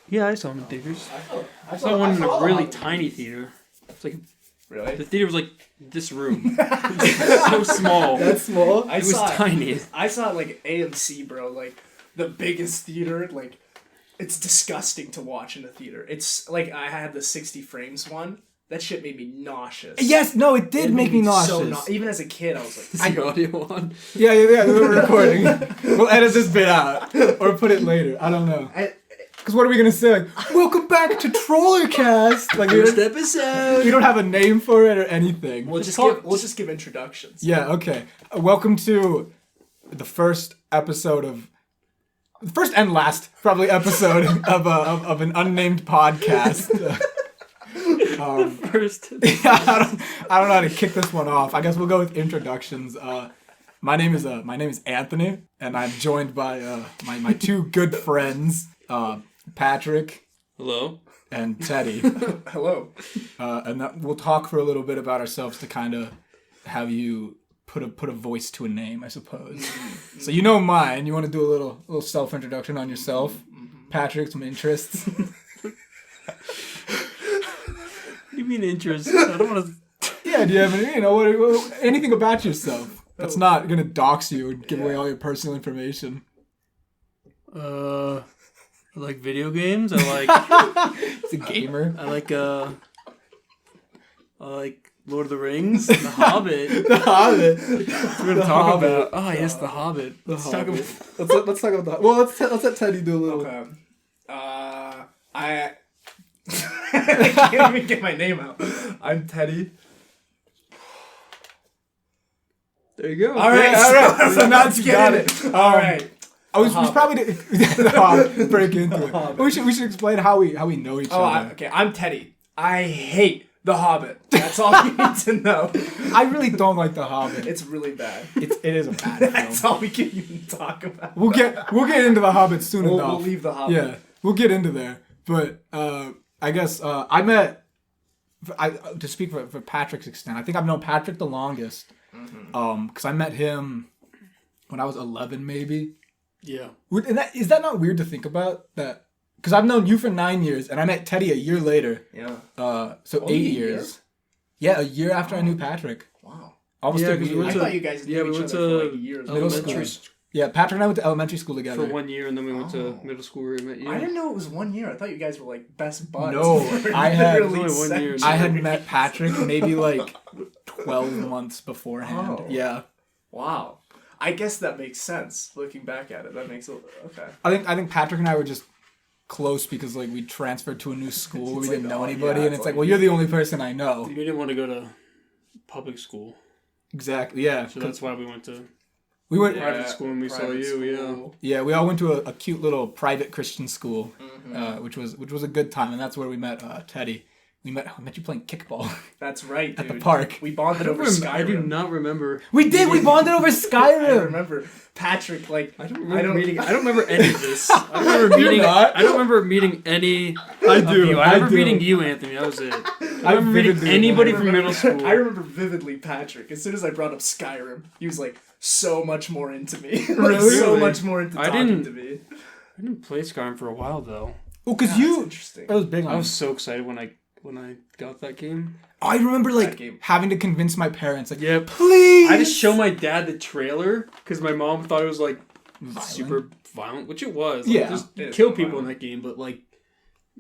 Yeah, I saw them in theaters. I saw one in a really tiny theater. It's like Really? the theater was like this room. It was so small. That's small. It was tiny. I saw it like AMC, bro. Like the biggest theater. Like it's disgusting to watch in a theater. It's like I had the 60 frames one. That shit made me nauseous. Yes, no, it did make me nauseous. So even as a kid, I was like, Is the audio on? Yeah, we're recording. We'll edit this bit out or put it later. I don't know. Because what are we gonna say? Like, welcome back to Trollercast. Like, First episode. we don't have a name for it or anything. we'll just give introductions. Yeah. Okay. Welcome to the first episode of. First and last, probably, episode of an unnamed podcast. First. Yeah, I don't know how to kick this one off. I guess we'll go with introductions. My name is Anthony, and I'm joined by my two good friends, Patrick. Hello. And Teddy. Hello. And we'll talk for a little bit about ourselves to kind of have you put a voice to a name, I suppose. So you know mine. You want to do a little self introduction on yourself, Patrick? Some interests. What do you mean interest? I don't want to. Yeah, do you have any, anything about yourself that's not gonna dox you and give away all your personal information? I like video games. I like. It's a gamer. I like Lord of the Rings, The Hobbit. The Hobbit. We're gonna talk about. Oh yes, The Hobbit. Let's talk about. Let's talk about that. Well, let's let Teddy do a little. Okay. I can't even get my name out. I'm Teddy. There you go. All right. So now you got it. All right. We probably break into it. We should explain how we know each other. Okay. I'm Teddy. I hate The Hobbit. That's all you need to know. I really don't like The Hobbit. It's really bad. It is a bad film. That's all we can even talk about. We'll get into The Hobbit soon enough. We'll leave The Hobbit. Yeah, we'll get into there. But I guess I to speak for Patrick's extent, I think I've known Patrick the longest. Because I met him when I was 11, maybe. Yeah. And is that not weird to think about? That because I've known you for 9 years, and I met Teddy a year later. Yeah. So Only 8 a years. Yeah, a year after I knew Patrick. Wow. Almost Yeah, a 'cause year. we went I to- thought you guys knew each other for like years. Middle Elementary school. Yeah, Patrick and I went to elementary school together. for 1 year, and then we went to middle school where we met you. I didn't know it was 1 year. I thought you guys were like best buds. No, I had- Literally It was only 1 year. I had met Patrick maybe like 12 months beforehand. Oh. Yeah. Wow. I guess that makes sense. Looking back at it, that makes it okay. I think Patrick and I were just close because like we transferred to a new school where we It's didn't like, know oh, anybody, yeah, and it's it's like, like- well, you're the only person I know. You didn't want to go to public school, Exactly. Yeah. so that's why we went to We went. private school and we saw private you. school. Yeah, we all went to a cute little private Christian school, which was a good time, and that's where we met Teddy. I met you playing kickball That's right, dude. at the park. We bonded over Skyrim. I do not remember. We did. We bonded over I Skyrim. remember Patrick. Like I don't remember any of this. I don't remember meeting. not? I don't remember meeting any. I of do. you. I remember meeting you, Anthony. That was it. I remember meeting vividly anybody I from remember- middle school. I remember vividly Patrick. As soon as I brought up Skyrim, he was like so much more into me. Like, Really? so much more into I talking didn't- to me. I didn't play Skyrim for a while though. Well, because That's you. interesting. That was big on I me. was so excited when I got that game. I remember like game. having to convince my parents, like, Yep. please. I had to show my dad the trailer because my mom thought it was like Violent. super violent, which it was. Yeah. Just It is kill violent. people in that game, but like,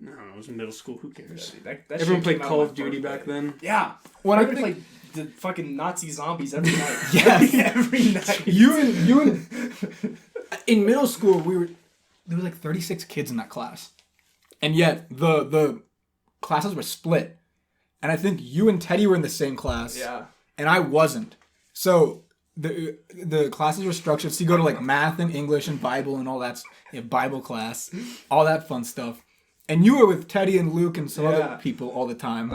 I don't know. It was in middle school. Who cares? That Everyone shit played came out Call on of my Duty birthday. back then. Yeah. When I I would think- like the fucking Nazi zombies every night. Yes. every night. You and in middle school there was like 36 kids in that class, and yet the classes were split, and I think you and Teddy were in the same class, Yeah. and I wasn't. So the classes were structured. So you go to like math and English and Bible and all that, Bible class, all that fun stuff, and you were with Teddy and Luke and some Yeah. other people all the time.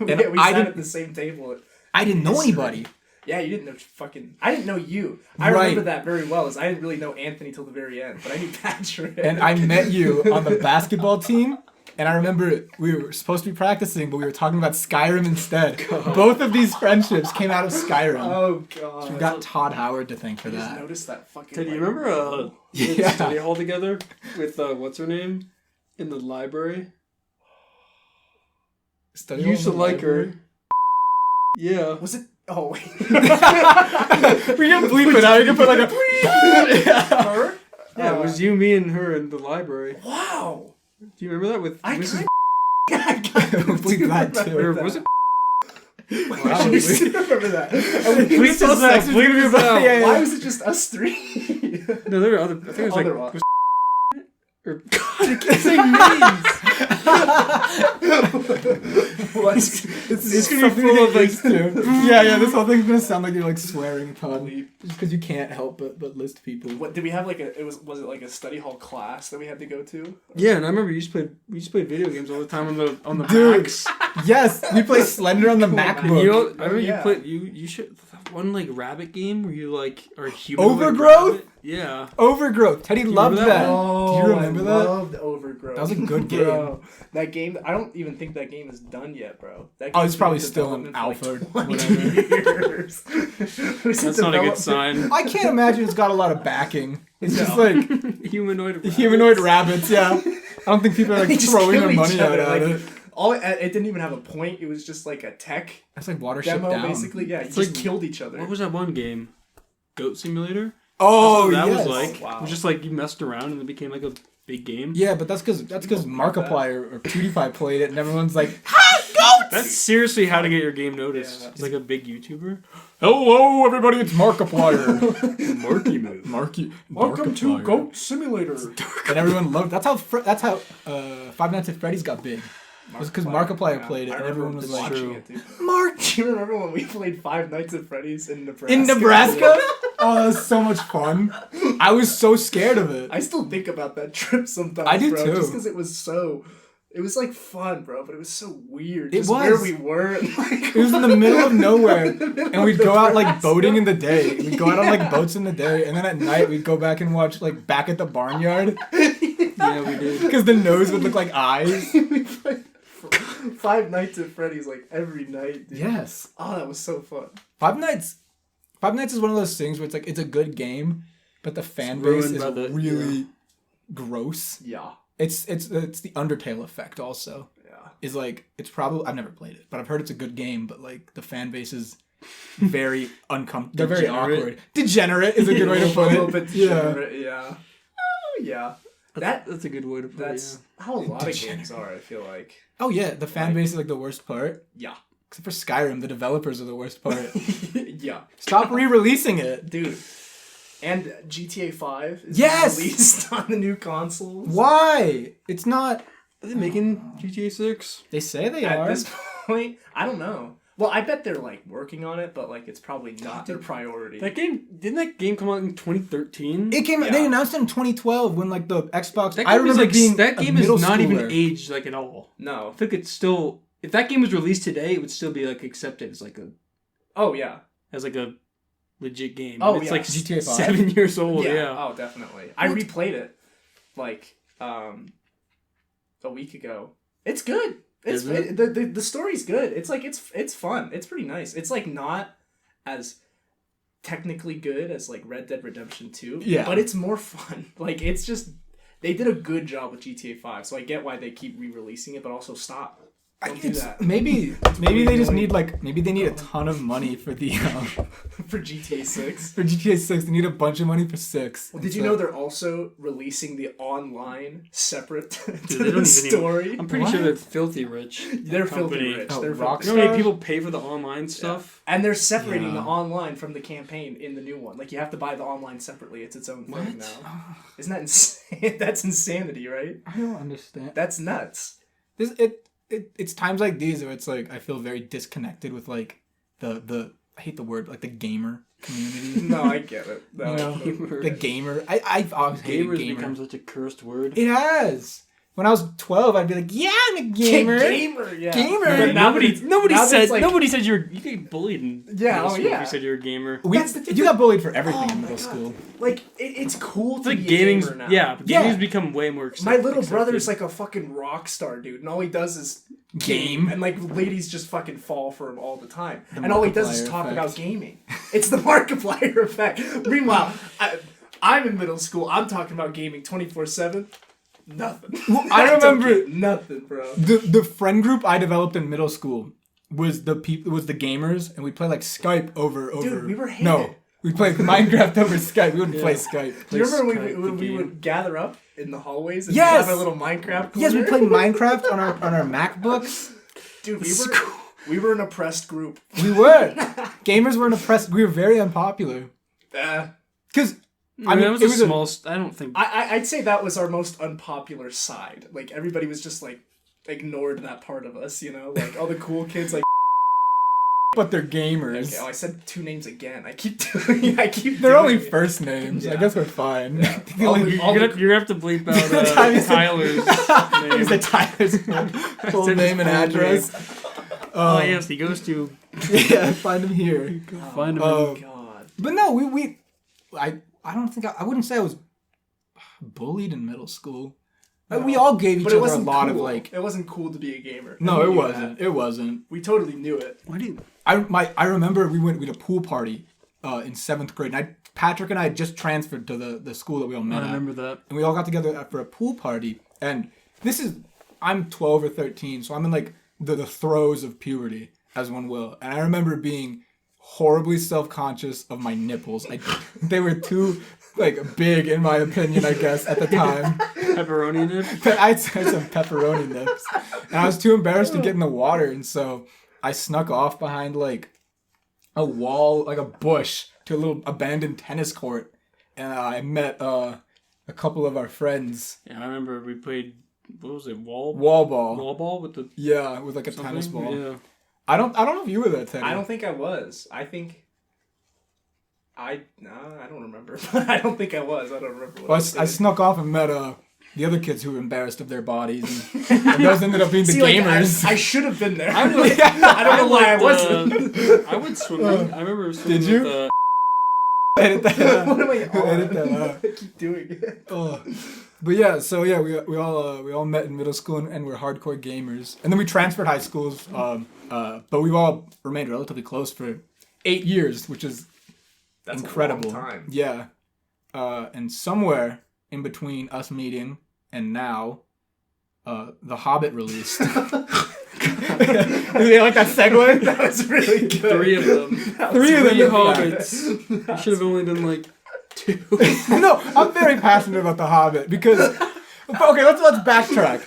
we And we I sat didn't- at the same table. I didn't know History. anybody. Yeah, you didn't know fucking. I didn't know you. I Right. remember that very well. As I didn't really know Anthony till the very end, but I knew Patrick. And I met you on the basketball team, and I remember we were supposed to be practicing, but we were talking about Skyrim instead. Both of these friendships came out of Skyrim. Oh god. We got Todd Howard to thank for I just that. noticed that fucking. Ted, do you like, remember we did Yeah. study hall together with what's her name? in the library. Study You used to hall in like the her. library? Yeah. Was it? Oh wait. We can bleep it out. You can put like a. Her? Yeah, it was you, me, and her in the library. Wow. Do you remember that with Mrs. Bleep that too. Or was it? Wow, I still remember that. Bleep this out. Bleep this out. Yeah, yeah. Why was it just us three? No, there were other. I think it was like. Other one. Or God, I keep saying names. It's gonna be full of like. Yeah. This whole thing's gonna sound like you're like swearing, probably, just because you can't help but list people. What did we have? Like was it like a study hall class that we had to go to? Yeah, and I remember we used to play video games all the time on the Dude. Macs. Yes, we play Slender on the MacBook. You know, I remember yeah. you played you should one like rabbit game where you like are human. Overgrowth? Yeah. Overgrowth. Teddy loved remember that that. Oh, Do you remember that? I loved Overgrowth. That was a good game. Bro, that game, I don't even think that game is done yet, bro. That Oh, game's it's probably been still in development for, alpha. like, 20 Whatever. years. It was in That's not a good development- sign. I can't imagine it's got a lot of backing. It's just like Humanoid. rabbits. Yeah. I don't think people are They like just throwing kill their each money out other, at like, it. It didn't even have a point. It was just like a tech That's like Watership demo, Down. basically. Yeah, you It's just like- killed each other. What was that one game? Goat Simulator? Oh, That's what that yes. was like. Wow. It was just like you messed around and it became like a big game. Yeah, but that's because Markiplier or PewDiePie played it, and everyone's like, That's seriously how to get your game noticed. Yeah. It's like a big YouTuber. "Hello, everybody, it's Markiplier." Marky move. Welcome to Markiplier. Goat Simulator. And everyone loved. That's how Five Nights at Freddy's got big. It was because Markiplier played it, I and remember everyone was just like, watching it, dude. "Mark." Do you remember when we played Five Nights at Freddy's in Nebraska? In Nebraska? Oh, that was so much fun. I was so scared of it. I still think about that trip sometimes. I do bro, too. Just because it was like fun, bro, but it was so weird. It Just was. where we were. And, like, It was in the middle of nowhere, and we'd go out like boating in the day. We'd go out on like boats in the day, and then at night we'd go back and watch like Back at the Barnyard Yeah, we did. because the nose would look like eyes. we played Five Nights at Freddy's like every night, dude. Yes, Oh, that was so fun. Five Nights is one of those things where it's like it's a good game, but the fan base ruined is by the- really gross. Yeah. It's the Undertale effect also. Yeah. Is like it's probably I've never played it, but I've heard it's a good game. But like the fan base is very uncomfortable. They're very Degenerate. awkward. Degenerate is a good way to put A little it. bit Yeah. degenerate, yeah. Oh, yeah. That's a good way to put it. That's how a lot of games are, I feel like. Oh yeah, the fan base is like the worst part. Yeah. Except for Skyrim, the developers are the worst part. Yeah. Stop re-releasing it. Dude. And GTA 5 is Yes! released on the new consoles. Why? It's not. Are they making GTA 6? They say they At are. this point, I don't know. Well, I bet they're like working on it, but like it's probably not their priority. Didn't that game come out in 2013? It came. Yeah. They announced it in 2012 when like the Xbox. That I game is remember like being that a game is middle not even schooler. aged like at all. No. I think it's still if that game was released today, it would still be like accepted as like a legit game. Oh, And it's yeah. like GTA 5? 7 years old. Yeah. Oh, definitely. I replayed it like a week ago. It's good. It's Isn't it? the story's good. It's like it's fun. It's pretty nice. It's like not as technically good as like Red Dead Redemption 2. Yeah. But it's more fun. Like it's just they did a good job with GTA 5, so I get why they keep re-releasing it, but also stop. Don't do that. Maybe they just need maybe they need a ton of money for the For GTA 6. for GTA 6. They need a bunch of money for 6. Well, did you know they're also releasing the online separate to Dude, they the don't even story? I'm pretty What? sure they're filthy rich. They're company. filthy rich. Oh, They're Rockstar? You know how many people pay for the online stuff? And they're separating Yeah. the online from the campaign in the new one. Like you have to buy the online separately. It's its own thing What? now. Isn't that insane? That's insanity, right? I don't understand. That's nuts. It's times like these where it's like I feel very disconnected with like the I hate the word like the gamer community. No, I get it. No, You know, Gamer. the gamer. I've always hated Gamers gamer. become such a cursed word. It has. When I was 12, I'd be like, "Yeah, I'm a gamer." Gamer, yeah. Gamer. But now Nobody that it's said like- nobody said you get bullied in Yeah, middle oh, school yeah. if you said you're a gamer. That's the You difference. got bullied for everything Oh in my middle God. school. Like it's cool It's to like be a gaming's gamer now. yeah, Yeah. gaming's become way more My little accepted. brother's like a fucking rock star, dude, and all he does is game, and like ladies just fucking fall for him all the time, and all he does is Markiplier talk effect. about gaming. It's the Markiplier effect. Meanwhile, I'm in middle school. I'm talking about gaming 24/7. Nothing. Well, I remember nothing, bro. the friend group I developed in middle school was the gamers, and we play like Skype over. Dude, we were hated. No, we played Minecraft over Skype. We wouldn't play Skype. Do you remember when we would gather up in the hallways and yes! have our little Minecraft corner? Yes, we played Minecraft on our MacBooks. Dude, we were an oppressed group. We were. Gamers were an oppressed. We were very unpopular. Because I mean, it was a small. I don't think. I'd say that was our most unpopular side. Like everybody was just like ignored that part of us. You know, like all the cool kids like. But they're gamers. Okay, I said 2 names again. I keep. They're only first names. Yeah. I guess we're fine. Yeah. You're gonna have to bleep out Tyler's name. You say Tyler's full name and address. Yes, he goes to. Yeah, find him here. Find him. Oh God. But no, I don't think I wouldn't say I was bullied in middle school. No. We all gave each other a lot of like. It wasn't cool to be a gamer. No, it wasn't. It wasn't. We totally knew it. Why do you? I remember we had a pool party in 7th grade, and Patrick and I had just transferred to the school that we all met. I remember that. And we all got together for a pool party, and I'm 12 or 13, so I'm in like the throes of puberty, as one will, and I remember being horribly self-conscious of my nipples. They were too like big in my opinion, I guess, at the time. Pepperoni nips? I had some pepperoni nips. And I was too embarrassed to get in the water, and so I snuck off behind like a wall, like a bush, to a little abandoned tennis court. And I met a couple of our friends. Yeah, I remember we played, what was it, wall ball? Wall ball with the... Yeah, with like a tennis ball. Yeah. I don't know if you were there, Teddy. I don't think I was. I don't remember. I don't think I was. I don't remember. I snuck off and met the other kids who were embarrassed of their bodies, and those ended up being the gamers. I should have been there. I don't know why I wasn't. I went swimming. I remember swimming. Did you? With, Edit that. What am I on? Edit that out. I keep doing it. But yeah, so yeah, we all met in middle school and we're hardcore gamers, and then we transferred high schools. But we've all remained relatively close for 8 years, which is incredible. A long time. Yeah, and somewhere in between us meeting and now, The Hobbit released. Do they like that segue? That was really good. 3 of them. Three Hobbits. I should have only done like 2. No, I'm very passionate about The Hobbit because. Okay, let's backtrack.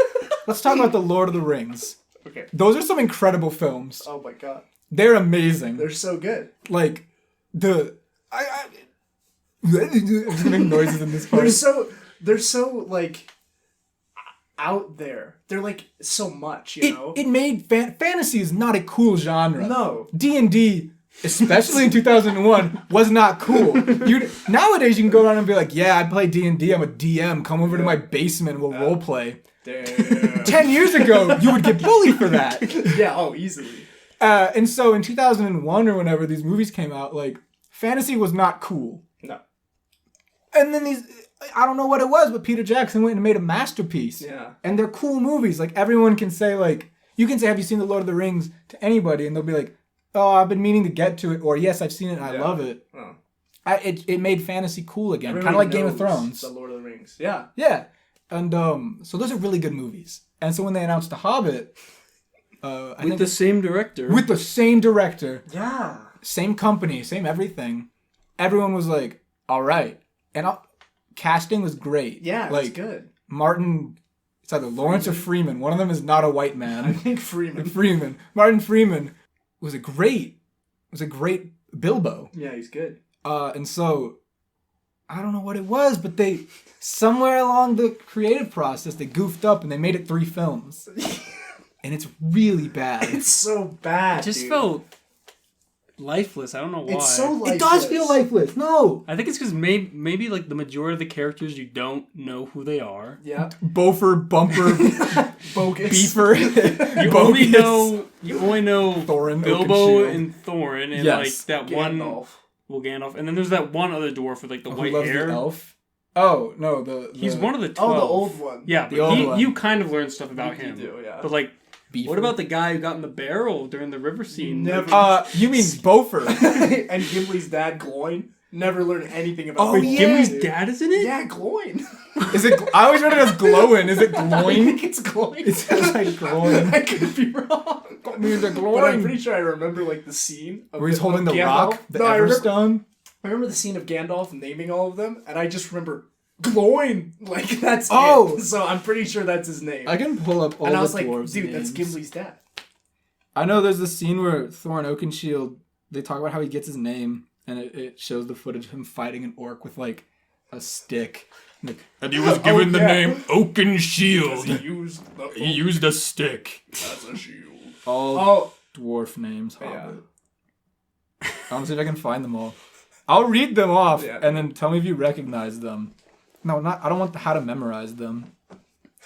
Let's talk about The Lord of the Rings. Okay. Those are some incredible films. Oh my god. They're amazing. They're so good. Like I'm just gonna make noises in this part. They're so like out there. They're like so much, you know. It made fantasy is not a cool genre. No. D&D, especially in 2001, was not cool. Nowadays you can go around and be like, yeah, I play D&D. I'm a DM. Come over to my basement. We'll role play. Damn. 10 years ago, you would get bullied for that. Yeah. Oh, easily. And so in 2001 or whenever these movies came out, like fantasy was not cool. No. And then I don't know what it was, but Peter Jackson went and made a masterpiece. Yeah. And they're cool movies. Like, everyone can say, like, you can say, have you seen The Lord of the Rings to anybody? And they'll be like, oh, I've been meaning to get to it. Or, yes, I've seen it and I love it. Oh. It made fantasy cool again. Kind of like Game of Thrones. The Lord of the Rings. Yeah. Yeah. And so those are really good movies. And so when they announced The Hobbit... With the same director. With the same director. Yeah. Same company, same everything. Everyone was like, all right. And casting was great. Yeah, like, it's good. Martin, it's either Lawrence or Freeman. One of them is not a white man. I think Freeman. Martin Freeman was a great Bilbo. Yeah, he's good. And so, I don't know what it was, but they, somewhere along the creative process, they goofed up and they made it 3 films. And it's really bad. It's so bad. It just felt lifeless. I don't know why. It's so lifeless. It does feel lifeless. No. I think it's because maybe like the majority of the characters you don't know who they are. Yeah. Bofer, Bumper, Bogus. Beefer. You only know Thorin, Bilbo and Thorin and yes. like that Gandalf. Gandalf. And then there's that one other dwarf with like the white loves hair. The elf. Oh no, the he's one of the 12. Oh, the old one. Yeah, the old one. You kind of learn stuff about him. You do, yeah. But like, Beefer. What about the guy who got in the barrel during the river scene? Never. You mean Bofer? And Gimli's dad, Gloin. Never learned anything about. Oh, yeah. Gimli's dude. dad is in it? Yeah, Gloin. Is it? I always read it as glowing. Is it I glowing? think it's Gloin. It sounds like glowing. I could be wrong. Got me into But I'm glowing. pretty sure I remember like the scene of Where he's holding the Gandalf. rock, the No, I remember, Everstone. I remember the scene of Gandalf naming all of them, and I just remember Gloin. Like that's Oh. it. So I'm pretty sure that's his name. I can pull up all And I the was like, dwarves' dude, names. that's Gimli's dad. I know there's the scene where Thorin Oakenshield, they talk about how he gets his name, and it shows the footage of him fighting an orc with like a stick. And he was given the name Oakenshield. He used a stick. As a shield. All dwarf names. Yeah. Hobbit. I want to see if I can find them all. I'll read them off, Yeah. and then tell me if you recognize them. No, not. I don't want how to memorize them.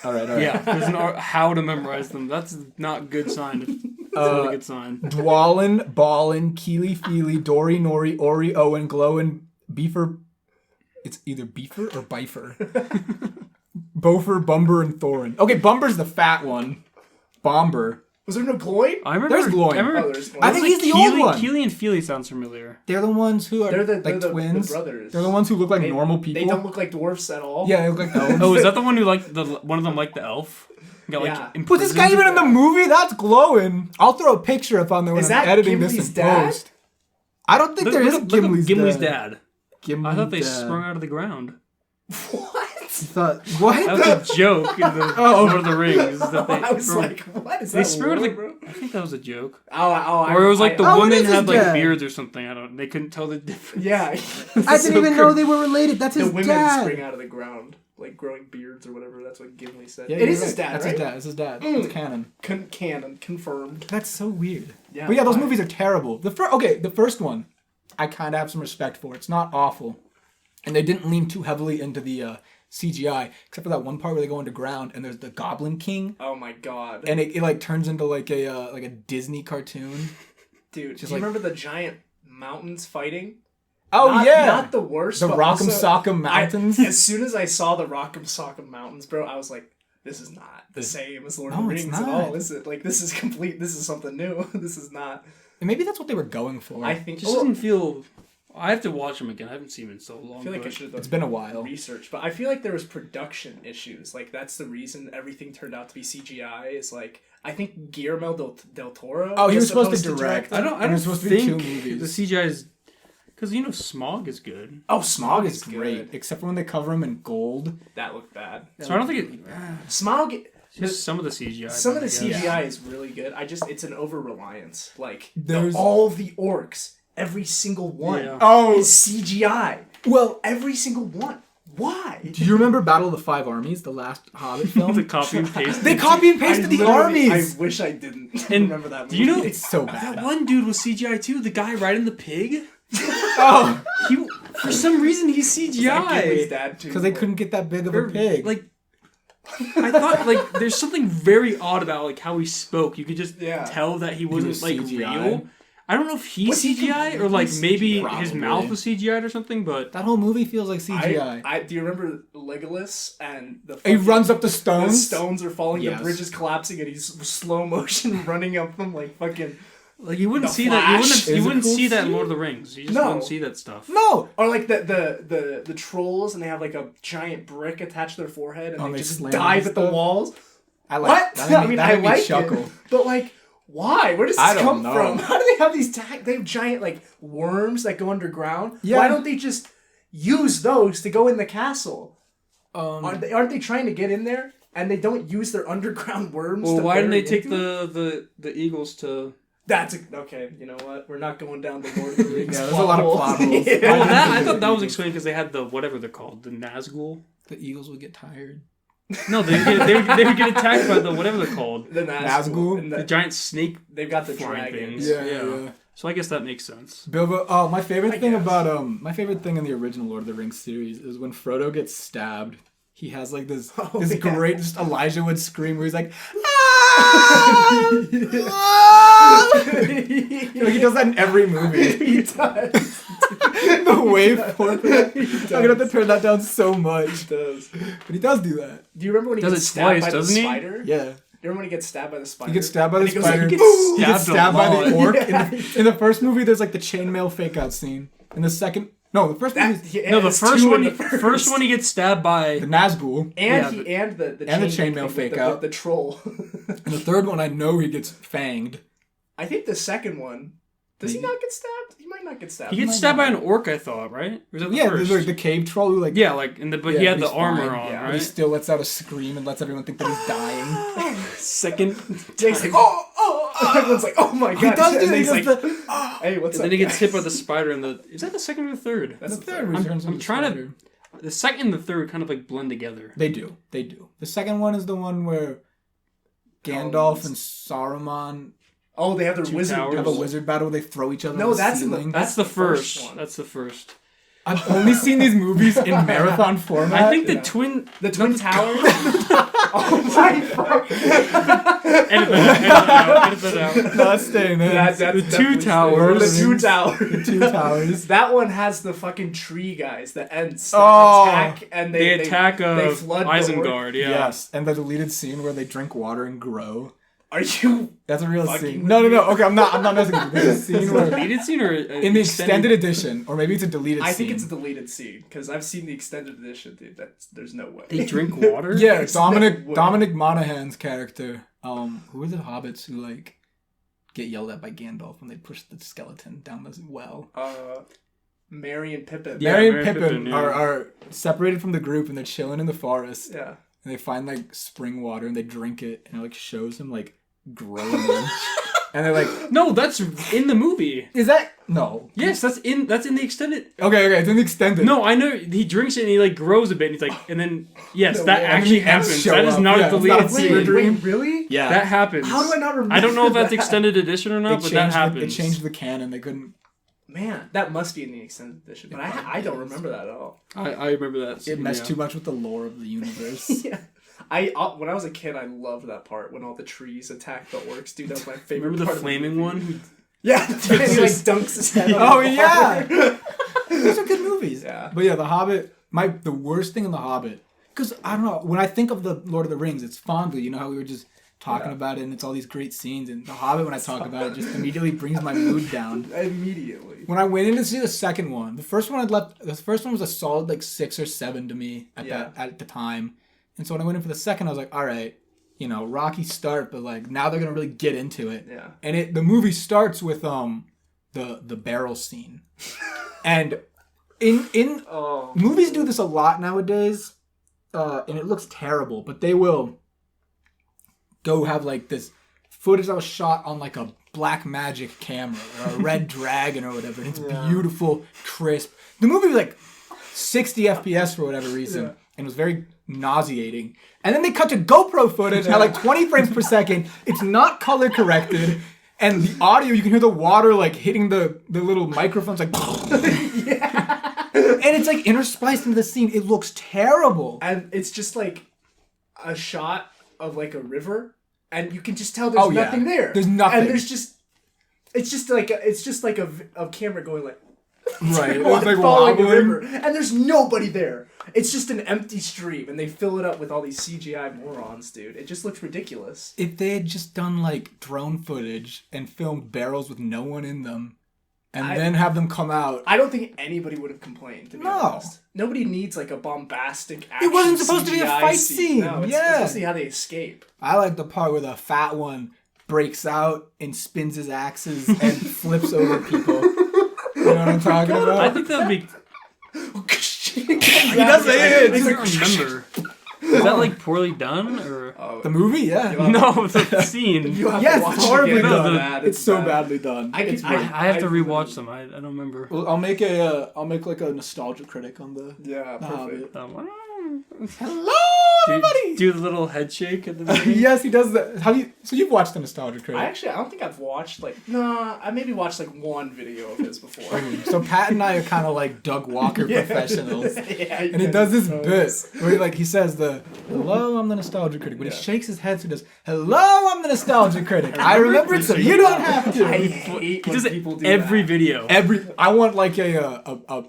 All right. Yeah, there's an how to memorize them. That's not a good sign. That's not a good sign. Dwalin, Ballin, Keely, Feely, Dory, Nori, Ori, Owen, Glowin, Beefer. It's either Beefer or Bifer. Bofer, Bumber, and Thorin. Okay, Bumber's the fat one. Bomber. Was there no Gloin? I remember. There's Gloin. I remember. Oh, there's Gloin. I think he's the old one. Keely and Feely sounds familiar. They're the ones who are They're like the twins. brothers. They're the ones who look like normal people. They don't look like dwarfs at all. Yeah, they look like elves. Oh, is that the one who like one of them like the elf? Got like Yeah. Was this guy even in the movie? That's glowing. I'll throw a picture up on there when Is I'm that editing Gimli's this in dad? post. I don't think there is a Gimli's, Gimli's dad. dad. Gimli's I thought they dad. sprung out of the ground. What? You thought what? That was a joke in the Lord of the Rings. That they, I was like, what is they that? sprung out of the. bro? I think that was a joke. Oh, Or it was like the Oh, it women is his had like dad. beards or something. I don't. They couldn't tell the difference. Yeah. I didn't So even know cr- they were related. That's The his women dad. spring out of the ground, like growing beards or whatever. That's what Gimli said. Yeah, it you're is his right. dad, That's right? his dad. It's his dad. It's canon. Canon confirmed. That's so weird. Yeah, But yeah, those why? movies are terrible. The first one, I kind of have some respect for. It's not awful, and they didn't lean too heavily into the CGI, except for that one part where they go underground and there's the Goblin King, Oh my god, and it like turns into like a Disney cartoon. dude! just Do you like- remember the giant mountains fighting? Oh Not- yeah, not the worst. the but Rock'em also- Sock'em Mountains. As soon as I saw the Rock'em Sock'em Mountains, bro, I was like, this is not the same as Lord of No, the it's Rings at not. all, is it? Like, this is complete. This is something new. This is not. And maybe that's what they were going for. I It think. just doesn't feel. I have to watch them again. I haven't seen them in so long. I feel like I but- should have It's done been a while. research, but I feel like there was production issues. Like that's the reason everything turned out to be CGI. Is like I think Guillermo del Toro. Oh, he was supposed to direct. I don't. I And don't it's supposed to be think two movies. the CGI is because Smog is good. Oh, Smog is good. great, except for when they cover him in gold. That looked bad. So I don't think it. Smog. Just some of the CGI. Some of the I guess. CGI is really good. It's an over reliance. Like There's- all of the orcs, every single one Yeah. Oh, is CGI. well, Every single one. Why? do you remember Battle of the Five Armies, the last Hobbit film? The copy and paste. They copy and pasted the literally- armies. I wish I didn't And remember that movie. do you know- It's so That bad. one dude was CGI too. The guy riding the pig. Oh, He for some reason he's Is that Gimli's CGI. dad too? because they couldn't get that big of a Very- pig. Like I thought, like there's something very odd about like how he spoke. You could just Yeah. tell that he wasn't was like CGI. real. I don't know if he's Was he CGI or like completely maybe CGI? his Probably. mouth was CGI or something. But that whole movie feels like CGI. I do you remember Legolas and the he fucking- runs up the the stones. stones are falling, Yes. the bridge is collapsing, and he's slow motion running up them like fucking. like you wouldn't The see that. Flash You is a wouldn't cool see that in scene. Lord of the Rings. You just No. wouldn't see that stuff. No, Or like the trolls, and they have like a giant brick attached to their forehead, and Oh, they they just slam dive and at the stuff? walls. I like What? that. Made me, that I made me like chuckle. it, but like, why? Where does I this don't come know. from? How do they have these? They have giant like worms that go underground. Yeah. Why don't they just use those to go in the castle? Um, Aren't they trying to get in there? And they don't use their underground worms. Well, to why didn't they bury take into it? the eagles to? Okay. You know what? We're not going down the Lord of the Rings. Yeah, there's a lot of plot holes. Yeah. Well, Why that didn't I they thought do that was the explained because they had the whatever they're called, the Nazgul. the Eagles would get tired. No, they would get attacked by the whatever they're called, The Nazgul? And the giant snake. they've got the flying dragons. things. Yeah. So I guess that makes sense. Bilbo. Oh, my favorite I thing guess. about my favorite thing in the original Lord of the Rings series is when Frodo gets stabbed. He has like this Oh, this yeah. great just Elijah Wood scream where he's like, "Ah! Ah!" Like, he does that in every movie. He does. The waveform. I'm gonna have to turn that down so much. He does. But he does do that. Do you remember when he Does gets it stabbed twice, by the doesn't he? spider? Yeah. You remember when he gets stabbed by the spider? He gets stabbed by the And he goes spider. like, He gets stabbed a stabbed by the lot. orc. Yeah. In the first movie, there's like the chainmail fake out scene. In the second No, the first one That, is yeah, No, the it's first two one. in the First one he gets stabbed by. the Nazgul. And Yeah, the and the chainmail fake out. the troll. And the third one, I know he gets fanged. I think the second one. Does he Maybe. not get stabbed? He might not get stabbed. He gets stabbed by an orc, I thought, right? Or was that the Yeah, first? there's like the cave troll who like Yeah, like but Yeah, he had but the he's armor fine. on, Yeah, but he right? still lets out a scream and lets everyone think that he's dying. Second. Jake's like, oh, everyone's like, oh my god. He does do And that. He he's does like, the hey, what's And up? then he gets guys? hit by the spider in the. Is that the second or the third? That's the third. returns I'm of the trying to- spider. The second and the third kind of like blend together. They do. They do. The second one is the one where Gandalf and Saruman Oh, they have their Two wizard. towers. have a wizard battle. They throw each other. No, on the that's in the- ceiling. That's the first. one. That's the first. I've only seen these movies in marathon format. I think the yeah. twin. The Twin Towers. Oh my fuck. Edit that out. Edit that out. Not staying in. That's The two definitely towers. The two towers. Two towers. That one has the fucking tree guys, the Ents that Oh. attack and They attack they flood the Isengard. Yeah. Yes, and the deleted scene where they drink water and grow. Are you? That's a real Fucking scene. with No. me. Okay, I'm not messing with you. There's a scene where Deleted scene or in the extended edition, or maybe it's a deleted I scene. think it's a deleted scene because I've seen the extended edition, dude. There's no way. They drink water. Yeah, There's no way. Dominic Monaghan's character. Who are the hobbits who like get yelled at by Gandalf when they push the skeleton down the well? Merry and Pippin. Yeah, Merry and Merry Pippin Pippin, yeah. are separated from the group and they're chilling in the forest. Yeah. And they find like spring water and they drink it and it like shows them like growing in. And they're like, No, that's in the movie. is that no? Yes, that's in the extended. Okay, it's in the extended. No, I know he drinks it and he like grows a bit. And he's like, and then yes, No that way. actually And the ants happens. show That is up. not Yeah, a it's not deleted a scene. fever dream. Wait, really? Yeah, That happens. How do I not remember? I don't know if that's that? extended edition or they not, but that changed. happens. They changed the canon. They couldn't. Man, that must be in the extended edition, but I don't remember that at all. I remember that. It scene, messed yeah. too much with the lore of the universe. Yeah. When I was a kid, I loved that part when all the trees attack the orcs. Dude, that was my favorite. Remember the part of flaming movie. one? Yeah, and he like dunks his head. on Oh the yeah, water. those are good movies. Yeah. But yeah, The Hobbit. The worst thing in The Hobbit, because I don't know. When I think of the Lord of the Rings, it's fondly. You know how we were just talking about it, and it's all these great scenes. And The Hobbit, when I talk about it, just immediately brings my mood down. Immediately. When I went in to see the second one, the first one the first one was a solid like 6 or 7 to me at the time. And so when I went in for the second, I was like, all right, rocky start, but like now they're gonna really get into it. Yeah. And the movie starts with the barrel scene. And in Oh. movies do this a lot nowadays, and it looks terrible, but they will go have like this footage that was shot on like a black magic camera or a red dragon or whatever, and it's beautiful, crisp. The movie was like 60 FPS for whatever reason, and it was very nauseating. And then they cut to GoPro footage at like 20 frames per second. It's not color corrected. And the audio, you can hear the water like hitting the little microphones, like, and it's like interspliced into the scene. It looks terrible. And it's just like a shot of like a river, and you can just tell there's nothing there. There's nothing. And it's just like a camera going like Right. It like was like following the wobbling. river, and there's nobody there. It's just an empty stream, and they fill it up with all these CGI morons, dude. It just looks ridiculous. If they had just done like drone footage and filmed barrels with no one in them, and then have them come out. I don't think anybody would have complained. To be No. honest, nobody needs like a bombastic. Action It wasn't supposed to be a CGI fight scene. No, it's Yeah. supposed to be how they escape. I like the part where the fat one breaks out and spins his axes and flips over people. You know what I'm talking about? I think that would be. he does say it. I don't remember. Is that like poorly done or? The movie, yeah. No, the scene. Yes, it's horribly done. bad. It's so badly done. I It's can- really- I have to rewatch them. I don't remember. Well, I'll make like a nostalgia critic on the. Yeah, The perfect. Hobbit. Hello, Hello, everybody. Do the little head shake at the beginning. Yes, he does that. So you've watched the nostalgia critic? I don't think I've watched I maybe watched like one video of his before. So Pat and I are kind of like Doug Walker professionals. Yeah, And he does this bit where he says hello, I'm the nostalgia critic. But he shakes his head so he does, hello, I'm the nostalgia critic. I remember it so you don't have to. I hate He when does it people do every that. video. I want like a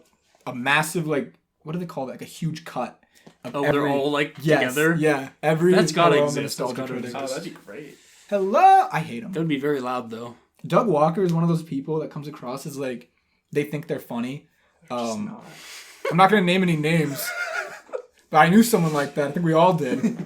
massive, like, what do they call that? Like a huge cut. Of Oh, they're all like yes, together. Yeah, every. That's gotta hello, I'm the exist. That's nostalgia gotta critic. Oh, that'd be great. Hello, I hate him. That would be very loud though. Doug Walker is one of those people that comes across as like they think they're funny, Just not. I'm not gonna name any names, but I knew someone like that. I think we all did.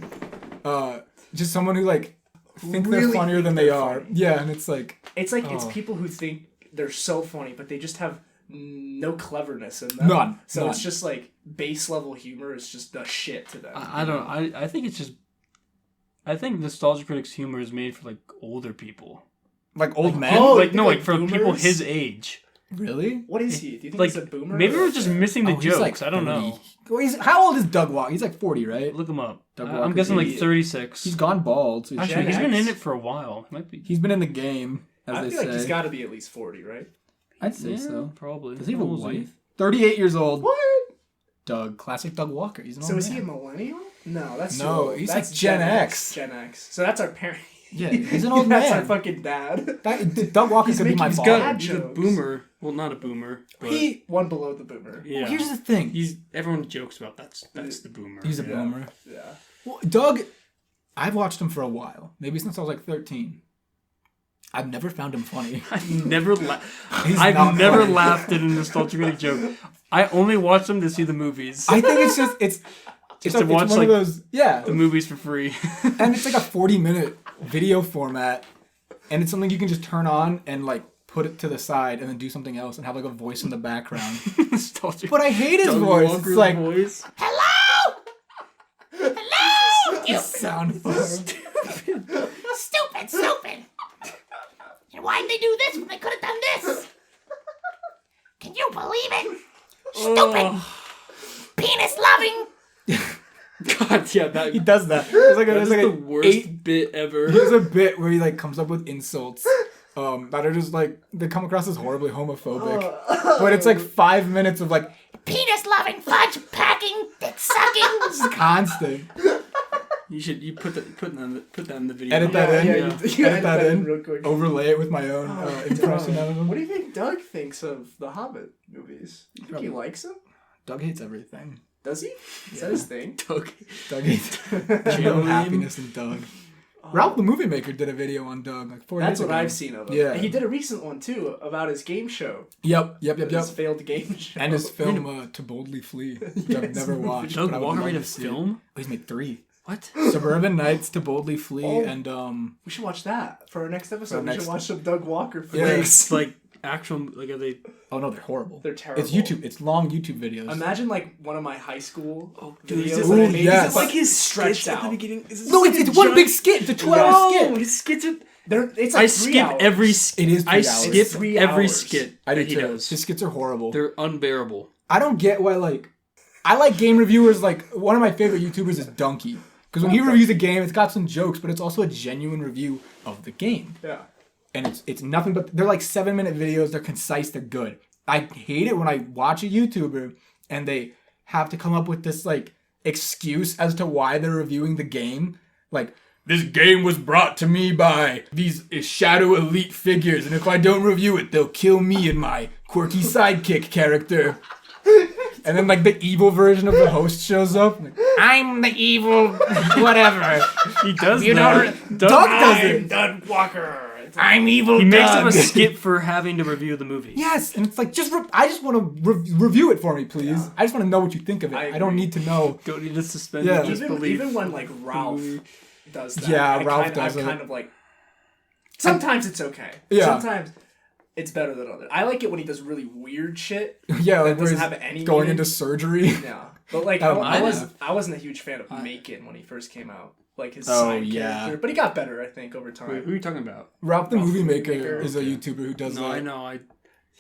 Just someone who like think they're Really funnier think than they they're are. funny. Yeah, and it's like It's people who think they're so funny, but they just have no cleverness in them. None. So None. it's just like base level humor is just the shit to them. I don't. I think it's just. I think Nostalgia Critics humor is made for like older people. like old men. Oh, like you no, think, like for boomers? people his age. Really? What is he? Do you think Like he's a boomer? maybe or we're just a- missing the Oh, he's jokes. like I don't 30. know. Well, how old is Doug Walker? He's like 40, right? Look him up. Doug I'm Walker's guessing like 80. 36. He's gone bald. So Actually, Gen he's been X? in it for a while. He might be. he's been in the game, as I they feel say. like he's got to be at least 40, right? I'd say Yeah, so. probably. Does he have a How old is he? wife? 38 years old. What? Doug, classic Doug Walker. He's an So old is he a man. millennial? No, that's No, too old. he's That's like Gen X. Gen X. So that's our parent. Yeah, he's an old That's man. our fucking dad. Doug Walker He's could be my making father. bad He's a jokes. boomer. Well, not a boomer. But He one below the boomer. yeah. Well, here's the thing. He's everyone jokes about that's the boomer. He's a Yeah. boomer. Yeah. Well, Doug, I've watched him for a while. Maybe since I was like 13. I've never found him funny. I've never He's I've not never funny. laughed at a nostalgia critic joke. I only watch them to see the movies. I think it's just it's to watch, it's one like, of those the movies for free. and it's like a 40-minute video format, and it's something you can just turn on and like put it to the side and then do something else and have like a voice in the background. Nostalgia. But I hate his Doug voice. Walker's It's like voice. hello, hello. You Sound horrible. stupid. And why'd they do this when they could have done this? Can you believe it? Stupid. Penis loving. God, yeah, that He does that. There's like a, that there's is like the an worst 8 bit ever. There's a bit where he like comes up with insults that are just like they come across as horribly homophobic. But it's like 5 minutes of like Penis loving, fudge packing, dick sucking. just constant. You put that in the video. Edit that in. Yeah, Yeah. you Edit that in. real quick. Overlay it with my own impression of him. What do you think Doug thinks of the Hobbit movies? You think he likes them? Doug hates everything. Does he? Is that his thing? Doug. Doug hates no happiness in Doug. Ralph the Movie Maker did a video on Doug like 4 That's years what ago. I've seen of him. Yeah. He did a recent one too about his game show. Yep. His failed game show. And his film To Boldly Flee, which I've never watched. Doug but I would Walker love made a to see. film? Oh, he's made 3. What? Suburban Nights, To Boldly Flee, Oh. and We should watch that for our next episode. We next- should watch some Doug Walker films. Yeah. It's like actual like are they? oh no, they're horrible. They're terrible. It's YouTube. It's long YouTube videos. Imagine like one of my high school dude, videos. is this that I like- made, yes. just, It's like his stretched skits at the out. beginning. Is this No, like it's a one giant- big skit. It's a 2-hour Oh, skit. his skits. It's like I 3 skip hours. every. It is 3 I hours. skip It's 3 every hours. skit I do that he too. does. His skits are horrible. They're unbearable. I don't get why like I like game reviewers. Like one of my favorite YouTubers is Donkey because when he reviews a game, it's got some jokes, but it's also a genuine review of the game. Yeah. And it's nothing but they're like 7-minute videos. They're concise. They're good. I hate it when I watch a YouTuber and they have to come up with this like excuse as to why they're reviewing the game. Like, this game was brought to me by these Shadow Elite figures, and if I don't review it, they'll kill me and my quirky sidekick character. And then like the evil version of the host shows up. Like, I'm the evil whatever. He does You that. know, Doug does it. Doug Walker. I'm evil He makes up Doug. a skit for having to review the movie. Yes, and it's like I just want to review it for me, please. Yeah. I just want to know what you think of it. I don't agree. need to know. Don't need to suspend Yeah. your disbelief. Even when like Ralph does that. Yeah, I Ralph kind, does I'm it. kind of like. Sometimes it's okay. Yeah. Sometimes it's better than others. I like it when he does really weird shit. Yeah, like That where doesn't he's have any going meaning. into surgery. Yeah, but like Oh, I yeah. wasn't a huge fan of Macon when he first came out. Like his Oh, side yeah. character, but he got better, I think, over time. Wait, who are you talking about? Ralph the Ralph Movie the Movie Maker Maker. is a YouTuber who does No, that. I know. Have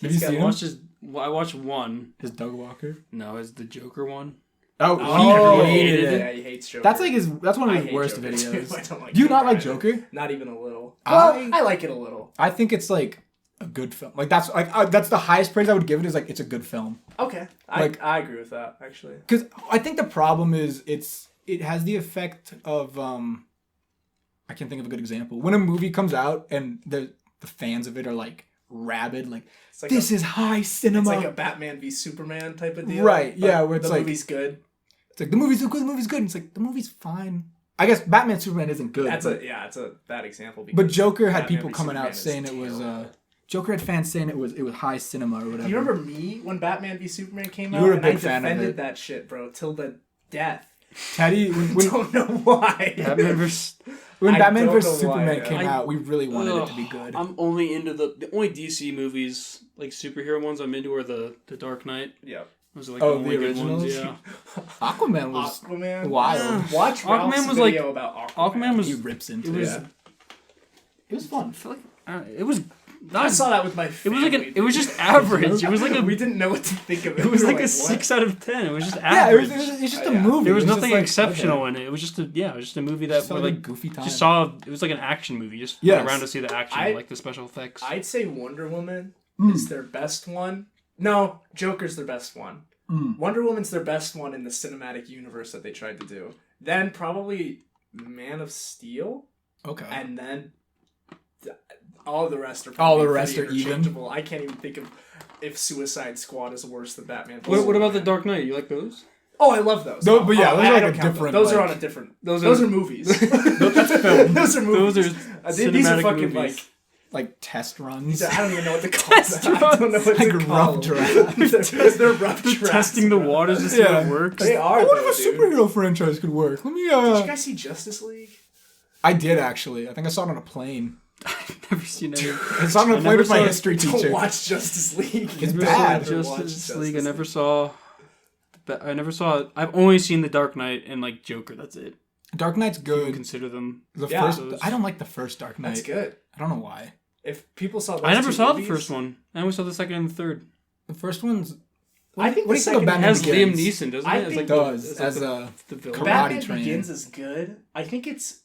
you seen him? I watched one. His Doug Walker. No, it's the Joker one. Oh, Oh, he hated yeah, it. Yeah, he hates Joker. That's one of I his hate worst Joker, videos. too. I don't like Do you not like either. Joker? Not even a little. I- Well, I like it a little. I think it's like a good film. Like that's the highest praise I would give it is like it's a good film. Okay, Like- I agree with that actually. Because I think the problem is it has the effect of I can't think of a good example. When a movie comes out and the fans of it are like rabid, like, It's like this is high cinema. It's like a Batman v Superman type of deal. Right, but yeah, where it's the like- movie's good. It's like the movie's good, the movie's good. And it's like the movie's fine. I guess Batman Superman isn't good. That's a bad example. But Because Joker had Batman people v coming Superman out is saying it was terrible. Joker had fans saying it was high cinema or whatever. You remember me when Batman v Superman came out? You were a and big I fan of defended it. that shit, bro, till the death. Teddy, when Don't know why. Batman vs. When I Batman don't vs know why, Superman yeah. came out, we really wanted it to be good. I'm only into the only DC movies, like superhero ones I'm into are the Dark Knight. Yeah. Those are like Oh, the only the good ones. originals? Yeah. Aquaman was Aquaman. wild. Watch Ralph's Aquaman was video about Aquaman. Aquaman was He rips into it it. was Yeah. It was fun. I feel like it was I not. saw that with my It family. was like it was just average. It was like a we didn't know what to think of it. it was We were like a what? 6 out of 10. It was just Yeah, average. it was just a Yeah. movie. There was It nothing just like, exceptional okay. in it. It was just a movie that Just were like a like goofy time. just saw. It was like an action movie. Just Yes. went around to see the action, I- like the special effects. I'd say Wonder Woman Mm. is their best one. No, Joker's their best one. Wonder Woman's their best one in the cinematic universe that they tried to do. Then probably Man of Steel, Okay. and then all the rest are All the probably rest pretty are even? interchangeable. I can't even think of if Suicide Squad is worse than Batman. v what about the Superman. Dark Knight? You like those? Oh, I love those. No, but yeah, Oh, those are I like don't a count different, Those are like- on a different. Those Those are- are movies. That's film. Those are movies. Those are These are cinematic fucking movies. Like test runs. I don't even know what to call them. I don't know what Like to rough call them. drafts. They're rough drafts. Testing the bro. waters to see Yeah. what works. They are. I wonder if though, a dude. superhero franchise could work. Let me. Did you guys see Justice League? I did actually. I think I saw it on a plane. I've never seen any. I saw it on a I plane never with my saw it. history Don't teacher. watch Justice League. It's Never bad. saw Justice League. I never saw. I never saw. I've only seen the Dark Knight and like Joker. That's it. Dark Knight's You good. consider them. The Yeah. first. I don't like the first Dark Knight. That's good. I don't know why. If people saw, those I never two saw movies, the first one. I only saw the second and the third. The first one's. I think what the do you think of second It Batman has Begins? Liam Neeson, doesn't I it? It's think like Does it's as like a the villain. karate Batman trainer. Begins is good. I think it's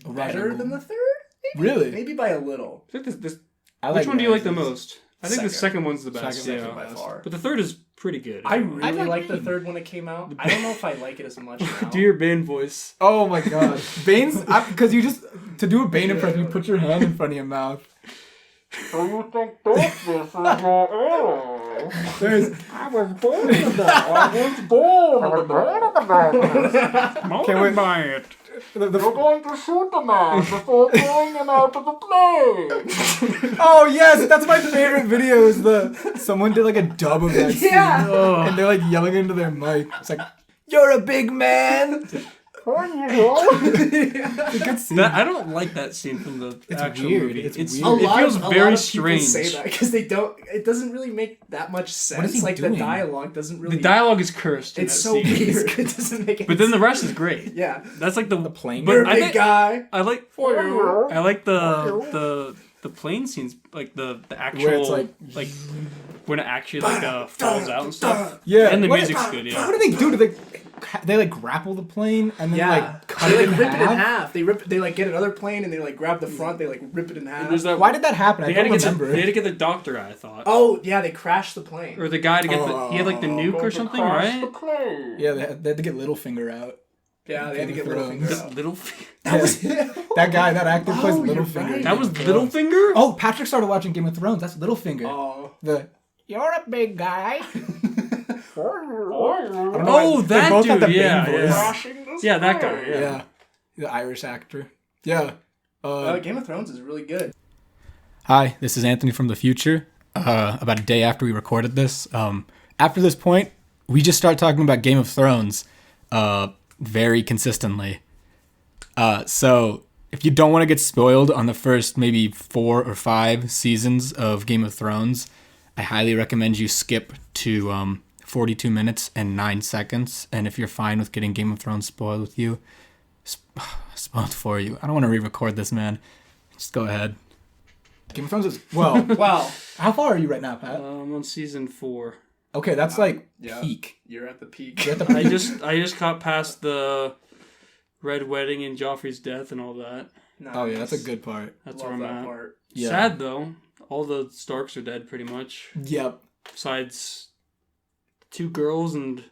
a better Ra's than al the Ghul. third. Really? Maybe by a little. I think this, I which one do you like the Raz's. most? I think the second one's the best. Second yeah, by far. but the third is pretty good. I really like liked the Bane. third when it came out. I don't know if I like it as much now. Do your Bane voice. Oh my god. Bane's. Because you just. To do a Bane impression, you put your hand in front of your mouth. So you think this is your error? There's. I was born in that. I was born in that. Can't wait. Buy it. The, You're going to shoot the man before throwing him out of the plane. oh yes, that's my favorite video. Is the someone did like a dub of that scene, and they're like yelling into their mic. It's like, "You're a big man." It's a good scene. I don't like that scene from the actual weird. movie. It's It's weird. it feels a very lot of strange. People say that because they don't. It doesn't really make that much sense. he Like doing? the dialogue doesn't really. The dialogue is cursed. in It's that so scene. weird. It doesn't make. Any But then the sense. rest is great. Yeah. That's like the plane. But You're a I big think guy. I like I like the plane scenes, like the actual Where it's like- when it actually like falls out and stuff. Yeah, And the what- music's good. Yeah. What do they do? Do they like grapple the plane and then Yeah. like cut They it like in rip half? it in half. They rip. They like get another plane and they like grab the front. They like rip it in half. And there's that. Why did that happen? I They had, don't to get remember. they had to get the doctor guy, I thought. Oh yeah, they crashed the plane. Or the guy to get the. He had like the nuke or something, right? Yeah, they had to get Littlefinger out. Yeah, they had to Game get of Littlefinger Thrones. out. Little. That was That guy, that actor plays Oh, you're Littlefinger. right. That was Littlefinger. Oh, Patrick started watching Game of Thrones. That's Littlefinger. Oh. The you're a big guy. Oh, that both had dude. the Yeah, Bane yeah. voice. Yeah, that guy. Yeah. Yeah, the Irish actor. Yeah. Game of Thrones is really good. Hi, this is Anthony from the future. About a day after we recorded this. After this point, we just start talking about Game of Thrones very consistently. So if you don't want to get spoiled on the first maybe 4 or 5 seasons of Game of Thrones, I highly recommend you skip to 42 minutes and 9 seconds. And if you're fine with getting Game of Thrones spoiled with you, spoiled for you. I don't want to re-record this, man. Just go ahead. Game of Thrones is well. Wow. How far are you right now, Pat? I'm on season 4. Okay, that's like Yeah. peak. You're at the peak. You're at the I peak. just got past the Red Wedding and Joffrey's death and all that. Oh yeah, that's a good part. That's Love where I'm that at. part. Yeah. Sad though. All the Starks are dead pretty much. Yep. Besides 2 girls and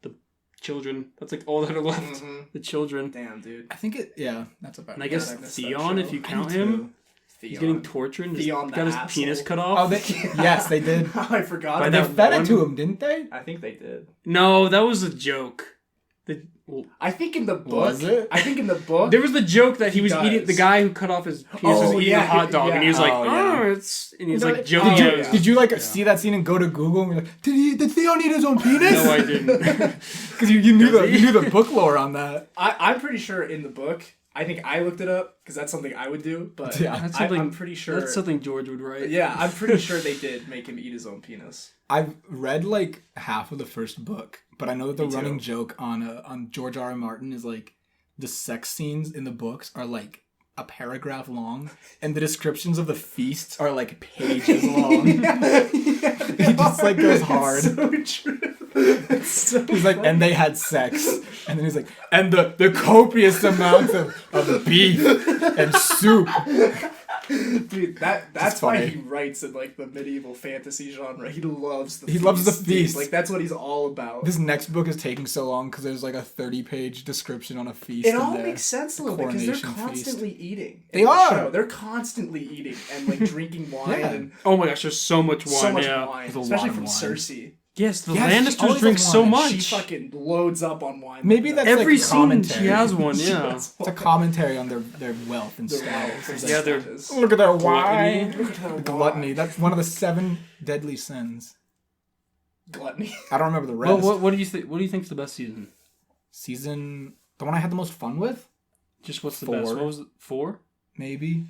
the children. That's like all that are left. Mhm. The children. Damn, dude. I think it. Yeah, that's about. And I it. guess I missed that Theon, if show. you count Me too. him, he's getting Theon. tortured and Theon just the got his asshole. penis cut Oh, off. they, yes, they did. I forgot By They about that fed one- it to him, didn't they? I think they did. No, that was a joke. I think in the book. Was it? I think in the book. There was the joke that he was does. eating. The guy who cut off his penis was eating a hot dog, and he was like, Oh, yeah. it's. And he's No, like it- joking. Did you, yeah. did you like see that scene and go to Google and be like, did Theon eat his own penis? No, I didn't. Because you knew Does he? you knew the book lore on that. I'm pretty sure in the book. I think I looked it up because that's something I would do. But Yeah. That's I'm pretty sure. That's something George would write. Yeah, I'm pretty sure they did make him eat his own penis. I've read like half of the first book, but I know that the Me too. running joke on George R. R. Martin is like the sex scenes in the books are like a paragraph long, and the descriptions of the feasts are like pages long. He just like goes hard. It's so true. It's so He's like, and they had sex, and then he's like, and the copious amounts of beef and soup. Dude, that's why funny. he writes in like the medieval fantasy genre. He loves the He loves the dude. feast. Like that's what he's all about. This next book is taking so long because there's like a 30-page description on a feast. It in all there. makes sense a little bit because they're Coronation feast. constantly eating. They in the are. show. They're constantly eating and like drinking wine Yeah. and Oh my gosh, there's so much wine. so much yeah. wine, There's a lot especially of from wine. Cersei. Yes, the Yes, she Lannisters always drink has so wine. much. She fucking loads up on wine. Maybe that's Every like scene commentary. she has one. She Yeah. has It's a wine. commentary on their wealth and Their status. wealth. It's Yeah, like, they're look at their Gluttony. wine. Look at her Gluttony. wine. That's one of the 7 deadly sins. Gluttony. I don't remember the rest. Well, what do you think? What do you think's the best season? Season, the one I had the most fun with, Just what's the 4. best? What was it? 4? maybe.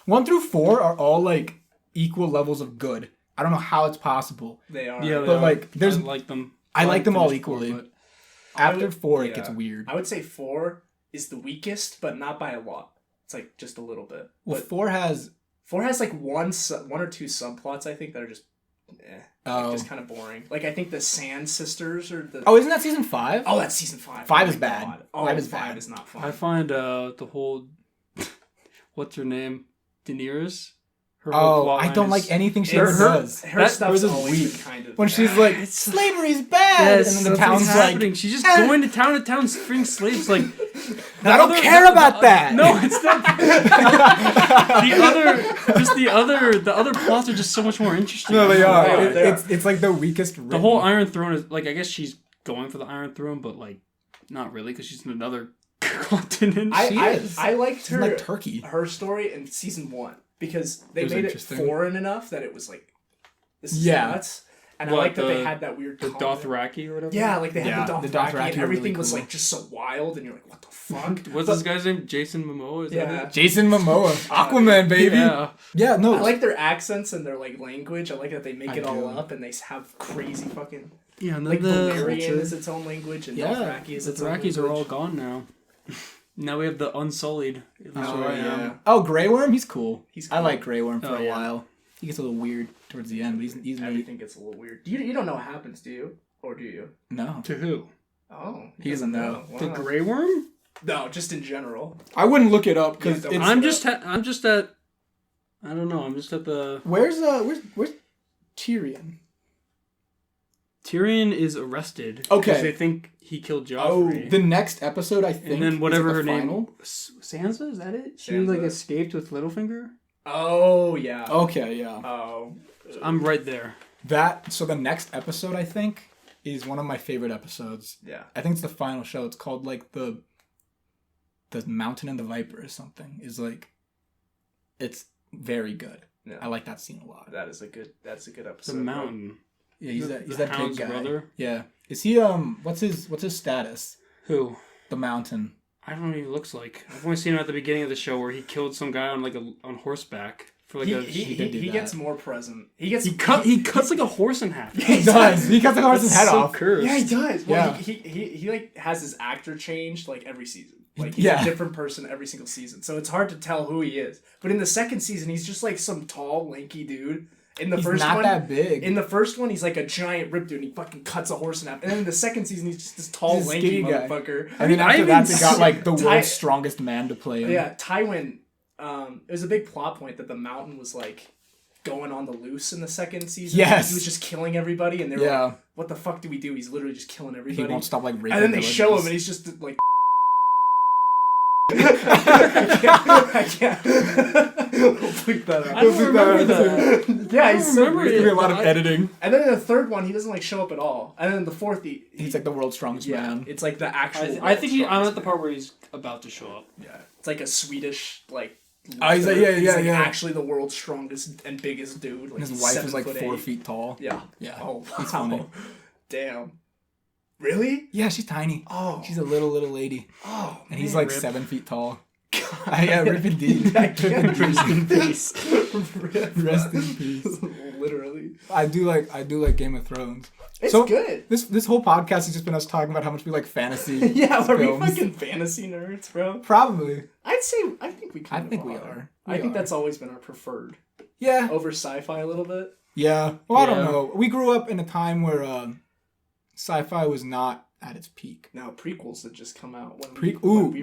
1 through 4 are all like equal levels of good. I don't know how it's possible. They are. Yeah, But, like, there's- I like them. I like them all finished 4, equally. but- After 4, it yeah. gets weird. I would say 4 is the weakest, but not by a lot. It's like just a little bit. Well, But 4 has 4 has like one or two subplots I think that are just, oh just kind of boring. Like I think the Sand Sisters or the oh, isn't that season 5? oh that's season 5. 5 Oh is my bad. God. Oh, 5 is 5 bad. is not fun. I find the whole what's her name, Daenerys. Her whole Oh, plot I line don't is- like anything she Her- ever her- does. Her That stuff's was always weak. been kind of When she's like, slavery's bad, Yes, and then the that's town's what's like, happening. She's just going to town, freeing slaves. Like I don't care about that. No, it's not. the other plots are just so much more interesting. No, they are. Yeah, they are. It's like the weakest. The whole Iron Throne is like I guess she's going for the Iron Throne, but like not really because she's in another continent. She is. I liked She's her like Turkey. her story in season 1 because they It was made it interesting. foreign enough that it was like this is Yeah. nuts. And What, I like that they the- had that weird the comment. Dothraki or whatever. Yeah, like they had Yeah, the the Dothraki, Dothraki and were everything really was cool. like just so wild, and you're like, what the fuck? What's But this guy's name? Jason Momoa. Is Yeah. that it? Jason Momoa, Aquaman, baby. Yeah. Yeah, no. I like their accents and their like language. I like that they make I it all do. up and they have crazy fucking Yeah, and then like the Valyrian culture. is its own language and Yeah, Dothraki is the its own Dothrakis are all language. gone now. Now we have the Unsullied. At least Oh, where I yeah. am. Oh, Grey Worm, he's cool. He's I cool. like Grey Worm for Oh, a yeah. while. He gets a little weird towards the end, but he's neat. Everything gets a little weird. You don't know what happens, do you? Or do you? No, To who? Oh, He doesn't know. Wow. The Grey Worm? No, just in general. I wouldn't look it up because Yeah, it's. I'm just at. I don't know. I'm just at the. Where's Tyrion? Tyrion is arrested. Okay. Because they think he killed Oh, Joffrey. the next episode I think. and then is whatever like her the name. final. Sansa, is that it? She Sansa. like escaped with Littlefinger. Oh yeah. Okay, yeah. Oh. I'm right there. That so the next episode I think is one of my favorite episodes. Yeah. I think it's the final show. It's called like the Mountain and the Viper or something. Is like, it's very good. Yeah. I like that scene a lot. That's a good episode. The mountain. Yeah, he's The- that the big Hound's guy. brother? Yeah, is he what's his status? Who? The Mountain. I don't know what he looks like. I've only seen him at the beginning of the show where he killed some guy on on horseback for like He did do that. gets more present. He gets he cuts like a horse in half. He does. He cuts the horse's That's head so off. cursed. Yeah, he does. Well, Yeah. he like has his actor changed like every season. Like he's Yeah. a different person every single season, so it's hard to tell who he is. But in the second season, he's just like some tall, lanky dude. In the He's first not one, that big. in the first one, he's like a giant rip dude, and he fucking cuts a horse in half. And then in the second season, he's just this tall, He's a lanky skinny guy. motherfucker. And then I after even that, they got like the Ty- world's strongest man to play him. Yeah, Tywin. It was a big plot point that the Mountain was like going on the loose in the second season. Yes. He was just killing everybody, and they were Yeah. like, "What the fuck do we do?" He's literally just killing everybody. He won't stop like raping and then they show him, villagers. and he's just like, I can't. Bleep that out. I don't remember that. Yeah, I he's don't so remember There's weird. gonna be a lot of editing. And then in the third one, he doesn't like show up at all. And then in the fourth, He's like the world's strongest yeah, man. it's like the actual. I think I'm world's at the part where he's about to show up. Yeah, it's like a Swedish like. Oh, he's like, he's yeah. actually the world's strongest and biggest dude. Like, His he's wife is like 7'8". 4 feet tall. Yeah. Yeah. Oh, He's wow. funny. Damn. Really? Yeah, she's tiny. Oh. She's a little lady. Oh. And he's man. like 7 feet tall. Yeah, rip indeed. I can't Rest in peace. Rest in peace. Literally. I do like Game of Thrones. It's So, good. This whole podcast has just been us talking about how much we like fantasy. Yeah, are we films. fucking fantasy nerds, bro? Probably. I think we kind I of think are. we are. I We think are. that's always been our preferred. Yeah. Over sci-fi a little bit. Yeah. Well, I don't Yeah. know. We grew up in a time where sci-fi was not at its peak. Now prequels that just come out. When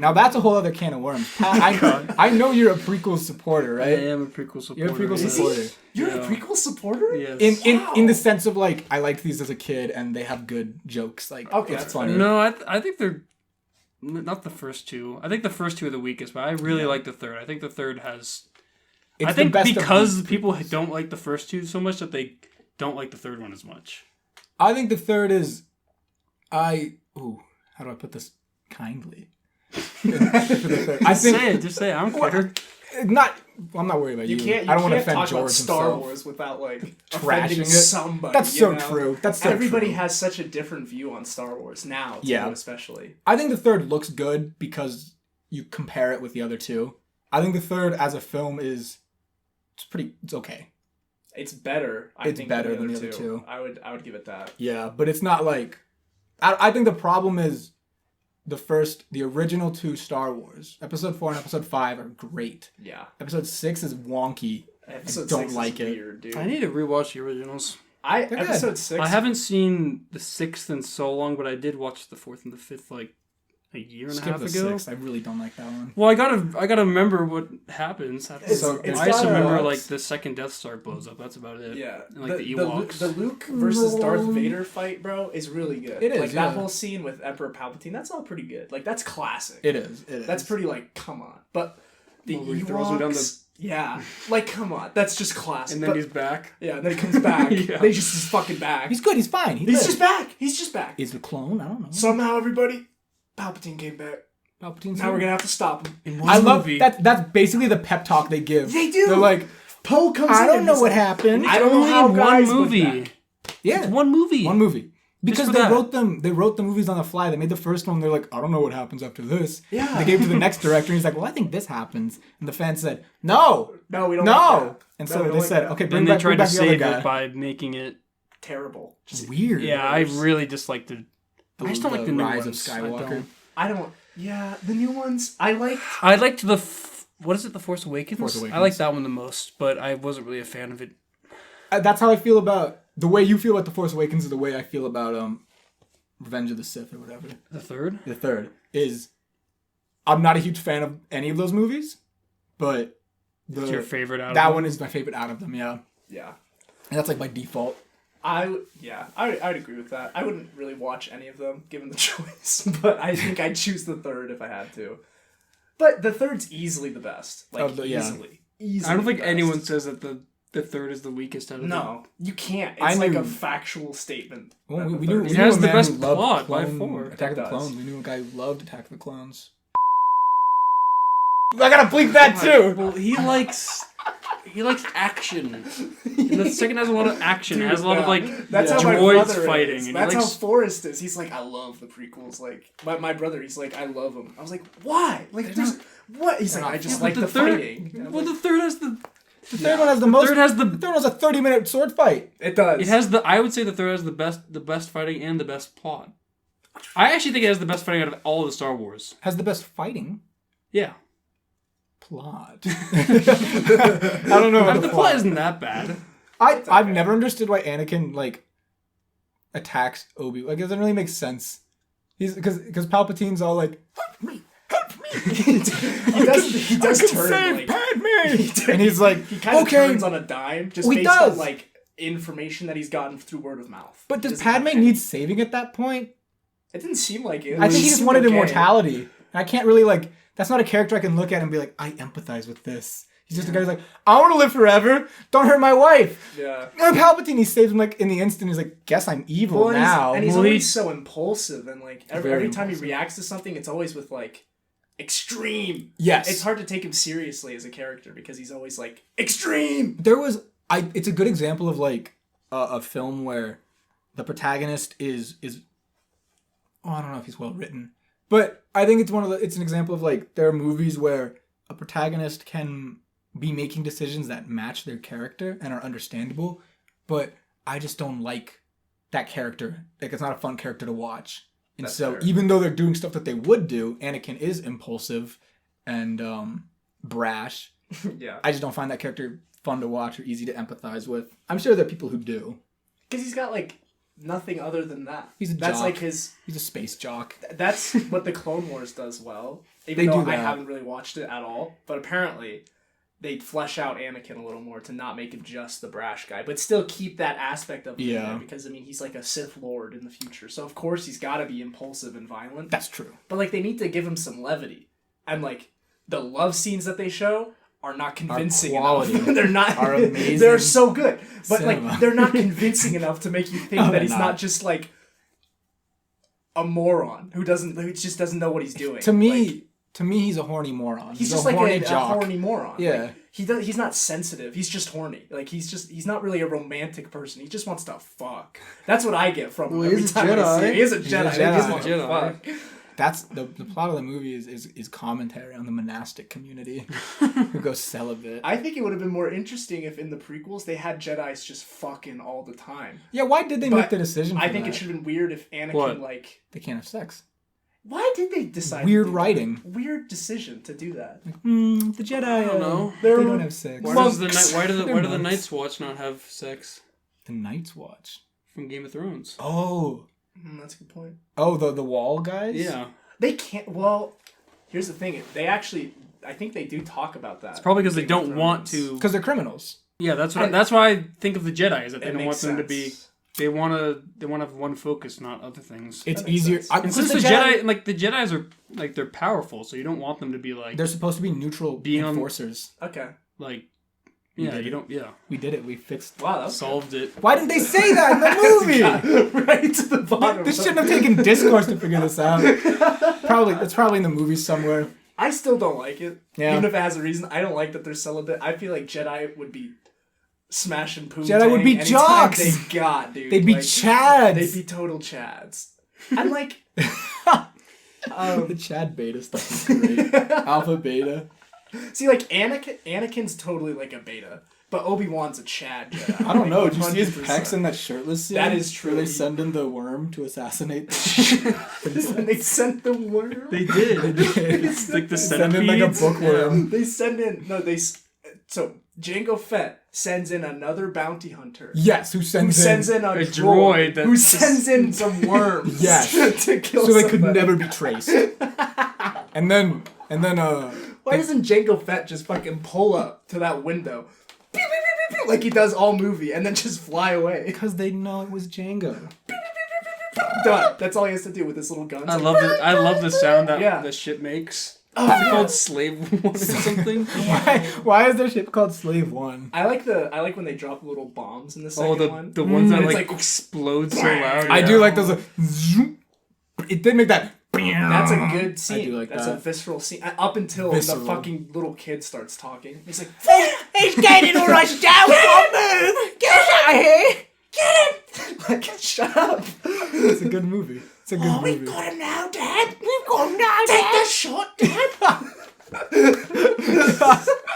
Now were that's a young. whole other can of worms. I know you're a prequel supporter, I right? am a prequel supporter. You're a prequel Is supporter. he? You're Yeah. a prequel supporter? Yes. In the sense of like I liked these as a kid and they have good jokes. Like Okay, it's that's funny. No, I think they're not the first two. I think the first two are the weakest, but I really like the third. I think the third has. It's I the think best of because both people prequels. don't like the first two so much that they don't like the third one as much. I think the third is how do I put this kindly? For the third. I think Just say it. I don't care. not. Well, I'm not worried about you. You can't. I don't want to can't offend talk George about Star himself. Wars without like Trashing offending it. somebody. That's you so know? true. That's so Everybody true. has such a different view on Star Wars now. Too, Yeah. especially. I think the third looks good because you compare it with the other two. I think the third as a film it's okay. It's better. I It's think better than than the other two. I would give it that. Yeah, but it's not like I think the problem is the original two Star Wars, Episode 4 and Episode 5 are great. Yeah. Episode 6 is wonky. Episode don't 6 like is it. weird, dude. I need to rewatch the originals. They're good. Episode 6. I haven't seen the sixth in so long, but I did watch the fourth and the fifth like a year and a Skip half the ago. 6. I really don't like that one. Well, I gotta remember what happens. I It's just got remember a- like the second Death Star blows up. That's about it. Yeah, And, like the Ewoks. The Luke versus Darth Vader fight, bro, is really good. It is, like yeah. that whole scene with Emperor Palpatine. That's all pretty good. Like that's classic. It is. That's pretty like come on. But the Well, where he throws him down Ewoks, yeah, like come on. That's just classic. And then But- he's back. yeah, and then he comes back. Yeah. Then he's just fucking back. He's good. He's fine. He's just back. He's just back. Is a clone? I don't know. Somehow, everybody, Palpatine came back. Palpatine's Now we're here. gonna have to stop him. In one I love movie. that. That's basically the pep talk they give. They do. They're like, Poe comes I in. don't and know he's what like, happened. I don't know Only how in guys one went movie. back. Yeah, It's one movie. One movie. Because for they that. wrote them. They wrote the movies on the fly. They made the first one. They're like, I don't know what happens after this. Yeah. They gave it to the next director. And he's like, well, I think this happens. And the fans said, no, No, we don't. no. Like that. And No, so we don't they like said, that. okay, Then bring they back, tried bring to back the other save guy. it by making it. Terrible. It's weird. Yeah, I really dislike the. I just don't like the new Rise ones. of I Skywalker. don't. I don't. Yeah, the new ones. I like. I liked the. What is it? The Force Awakens? Force Awakens. I like that one the most, but I wasn't really a fan of it. That's how I feel about the way you feel about the Force Awakens is the way I feel about Revenge of the Sith or whatever. The third? The third is I'm not a huge fan of any of those movies, but It's your favorite out of that them? one is my favorite out of them. Yeah, Yeah. and that's like by default. I would agree with that. I wouldn't really watch any of them given the choice, but I think I'd choose the third if I had to. But the third's easily the best. Like Yeah. easily. I don't think the best. anyone says that the third is the weakest out of them. No, you can't. I It's like knew- a factual statement. Well, that we, the we third knew is we It knew has a the man best who loved plot by clone- far. Attack of It the does. Clones. We knew a guy who loved Attack of the Clones. I gotta bleep that too. Well, he likes action. And the second has a lot of action. It has a lot of like That's how my droids brother fighting. is. And That's he how likes, Forrest is. He's like, I love the prequels. Like my brother, he's like, I love them. I was like, why? Like, there's what? He's like, I just but like the third, fighting. And I'm well, like, the third has the. The third one has the most. third has the. The third one has a 30-minute sword fight. it does. It has the. I would say the third has the best fighting and the best plot. I actually think it has the best fighting out of all of the Star Wars. Has the best fighting Yeah. plot. I don't know. The plot isn't that bad. I've never understood why Anakin like attacks Obi. Like it doesn't really make sense. He's because Palpatine's all like, help me. he does turn Save like, Padme. And he's like, he kind of okay. turns on a dime just Well, he based does. on like information that he's gotten through word of mouth. But He does doesn't have Padme any- need saving at that point? It didn't seem like it. I think he just wanted immortality. I can't really like that's not a character I can look at and be like, I empathize with this. He's just a guy who's like, I want to live forever. Don't hurt my wife. Yeah. And Palpatine, he saves him like in the instant. He's like, guess I'm evil now. And he's Well, always so impulsive, and like every Very time he impulsive. reacts to something, it's always with like extreme. Yes. It's hard to take him seriously as a character because he's always like extreme. It's a good example of like a film where the protagonist is I don't know if he's well written, but I think it's an example of like there are movies where a protagonist can be making decisions that match their character and are understandable, but I just don't like that character. Like, it's not a fun character to watch. And That's so fair. even though they're doing stuff that they would do, Anakin is impulsive and brash. Yeah. I just don't find that character fun to watch or easy to empathize with. I'm sure there are people who do. Because he's got like nothing other than that. He's a That's jock. like his. He's a space jock. That's what the Clone Wars does well. Even They though do I that. haven't really watched it at all, but apparently they flesh out Anakin a little more to not make him just the brash guy, but still keep that aspect of him in Yeah. there because I mean he's like a Sith Lord in the future, so of course he's got to be impulsive and violent. That's true. But like they need to give him some levity, and like the love scenes that they show are not convincing quality. enough. They're not. Are amazing. They're so good, but cinema. like they're not convincing enough to make you think No, that they're he's not. not just like a moron who just doesn't know what he's doing. To me, Like, he's a horny moron. he's a just like horny a jock. horny moron. Yeah. Like, he's not sensitive. He's just horny. Like he's not really a romantic person. He just wants to fuck. That's what I get from him Well, every he's a time I Jedi. see him. He is a He's a Jedi. He Jedi. just wants to Jedi. fuck. That's the plot of the movie is commentary on the monastic community who goes celibate. I think it would have been more interesting if in the prequels they had Jedis just fucking all the time. Yeah, why did they But make the decision? I for think that? it should have been weird if Anakin What? like. They can't have sex. Why did they decide? Weird to do writing. that? Weird decision to do that. The Jedi. I don't know. They don't have sex. Why do They're the monks. Night's Watch not have sex The Night's Watch. from Game of Thrones? Oh, That's a good point. the wall guys. Yeah, They can't. Well, here's the thing. They actually, I think they do talk about that. it's probably because they Game of don't want Thrones. to. because they're criminals. Yeah, that's And- why I think of the Jedi is that they It don't want makes them to be. sense. They want to have one focus, not other things. It's That makes easier. sense. And since the Jedi, like the Jedi's are like they're powerful, so you don't want them to be like they're supposed to be neutral Being on- enforcers. Okay. like We yeah, did you it. don't We did it. We fixed. Wow, that was solved it. Why didn't they say that in the movie? right to the bottom. This shouldn't have taken discourse to figure this out. It's probably in the movie somewhere. I still don't like it. Yeah. Even if it has a reason, I don't like that they're celibate. I feel like Jedi would be smashing poontang. Jedi would be anytime jocks. They got, dude. They'd be Like, chads. They'd be total chads. I'm like, The Chad Beta stuff is great. Alpha Beta. see, like Anakin's totally like a beta, but Obi-Wan's a Chad Jedi. I don't know. Like, Did you see his 100%. pecs in that shirtless scene? That is true. Where they send in the worm to assassinate. When they sent the worm. They did. It's like the send in like a centipedes. bookworm. They send in so Jango Fett sends in another bounty hunter. Yes, who Who sends sends in a droid that who just- sends in some worms. Yes. to kill so they could somebody. never be traced. And then Why doesn't Jango Fett just fucking pull up to that window, pew, pew, pew, pew, pew, like he does all movie, and then just fly away? because they know it was Django. Done. That's all he has to do with his little guns. I love the sound that Yeah. the ship makes. Oh, Is it yeah. called Slave One or something? Why is their ship called Slave One? I like when they drop little bombs in the second Oh, one. the ones that And it's like, like- explode so loud. I yeah. do like those. Zoom. It did make that. That's a good scene. do like That's that. a visceral scene. Up until Visceral. the fucking little kid starts talking. He's like, He's getting all rushed out. Come move. Get us out of here. Get him. like, shut up. It's a good movie. It's a good movie. We've got him now, Dad. We've got him now, Take Dad. the shot, Dad.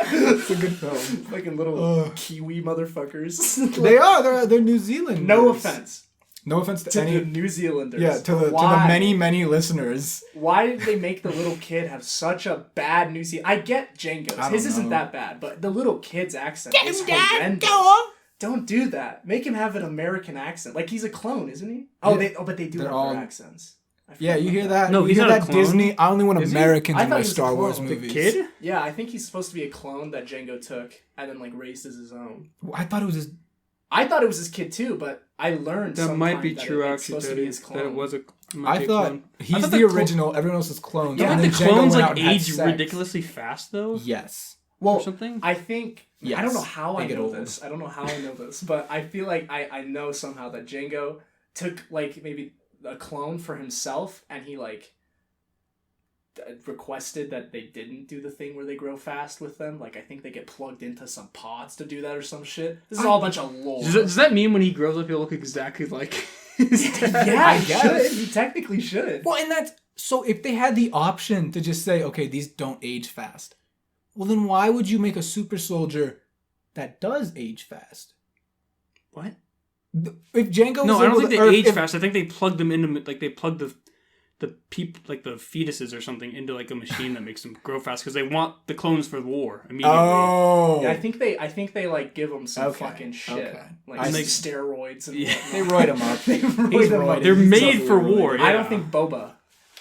It's a good film. Fucking little Kiwi motherfuckers. They are. They're New Zealand. No offense No offense to to any. the New Zealanders. Yeah, to the Why? many listeners. Why did they make the little kid have such a bad New Zealand? I get Django's. I don't His isn't know. that bad, but the little kid's accent Get is him, Dad. horrendous. Go on. Don't do that. Make him have an American accent. Like he's a clone, isn't he? Oh, Yeah. but they do They're have all- their accents. I forgot Yeah, you about hear that? No, you he's hear not a that clone. Disney. I only want Is he? Americans I in thought my he was a Star Wars clone. The movies. Kid? Yeah, I think he's supposed to be a clone that Django took and then like raised as his own. I thought it was his. I thought it was his kid too, but I learned That might be sometime true that it's actually. supposed to be his That clone. it was a. Might be I a thought clone. he's thought the the clo- original. Everyone else is clones. Don't and think the then Django clones went like out and had age sex. ridiculously fast though, Yes. Well, or something. I think I Yes. don't know how They I get know old. this. I don't know how I know this, but I feel like I know somehow that Django took like maybe a clone for himself, and he like requested that they didn't do the thing where they grow fast with them. Like I think they get plugged into some pods to do that or some shit. This is all a bunch of lore. Does that mean when he grows up he'll look exactly like his dad? Yeah, I he guess. should. He technically should. Well, and that's so. If they had the option to just say, okay, these don't age fast, well, then why would you make a super soldier that does age fast? What? If Django was No, I don't able think to- they or age if- fast. I think they plugged them into like they plugged the like the fetuses or something into like a machine that makes them grow fast because they want the clones for the war immediately. Oh, Yeah, I think they like give him some Okay, fucking shit, okay. like I some see. steroids and Yeah. they whatnot. roid him up. They roid him up. They're He's made totally for roided. war. I Yeah. don't think Boba.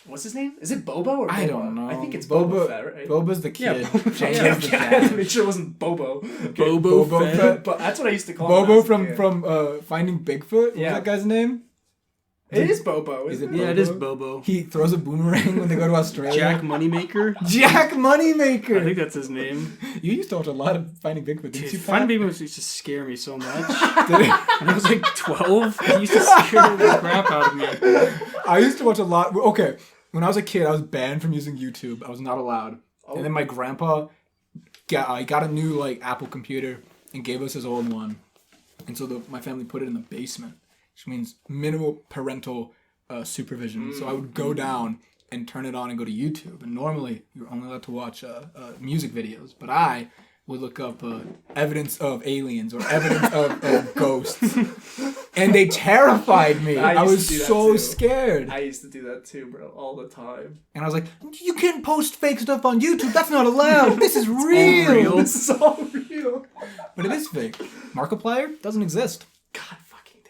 What's his name? Is it Bobo or Boba? I don't know. I think it's Boba Fett, right? Boba's the kid. Yeah, Boba- Django's the I had to dad. make sure it wasn't Bobo. Bobo Boba Fett. Fett. But that's what I used to call him. Bobo as a kid. from Finding Bigfoot. What Yeah. was that guy's name? It is Bobo, Is isn't it it? Yeah, it is Bobo. He throws a boomerang when they go to Australia. Jack Moneymaker. Jack I Moneymaker. think that's his name. You used to watch a lot of Finding Bigfoot, didn't you? Finding Pat? Bigfoot used to scare me so much. Did it? When I was like 12, it used to scare the crap out of me. I used to watch a lot. Okay, when I was a kid, I was banned from using YouTube. I was not allowed. Oh. And then my grandpa got a new like Apple computer and gave us his old one. And so my family put it in the basement, which means minimal parental supervision. So I would go down and turn it on and go to YouTube. And normally you're only allowed to watch music videos, but I would look up evidence of aliens or evidence of ghosts. And they terrified me. I I used was to do that so too. scared. I used to do that too, bro, all the time. And I was like, you can't post fake stuff on YouTube. That's not allowed. This is real. This is all real. But it is fake. Markiplier doesn't exist. God fucking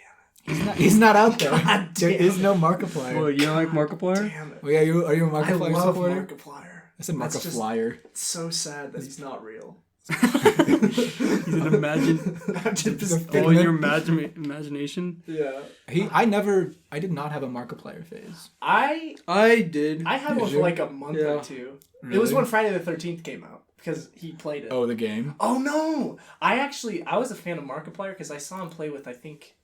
damn He's not out there. God There damn is it. no Markiplier. Well, you don't like it. Markiplier? Damn it. Oh yeah, are you a I Markiplier love supporter? Markiplier. I said That's just- Markiplier. It's so sad that he's not real. He's an imagine The all in your figment. imagination. Yeah. I did not have a Markiplier phase. I did. had Did one you? for like a month Yeah. or two. It was Really? when Friday the 13th came out because he played it. Oh, the game. Oh no! I was a fan of Markiplier because I saw him play with I think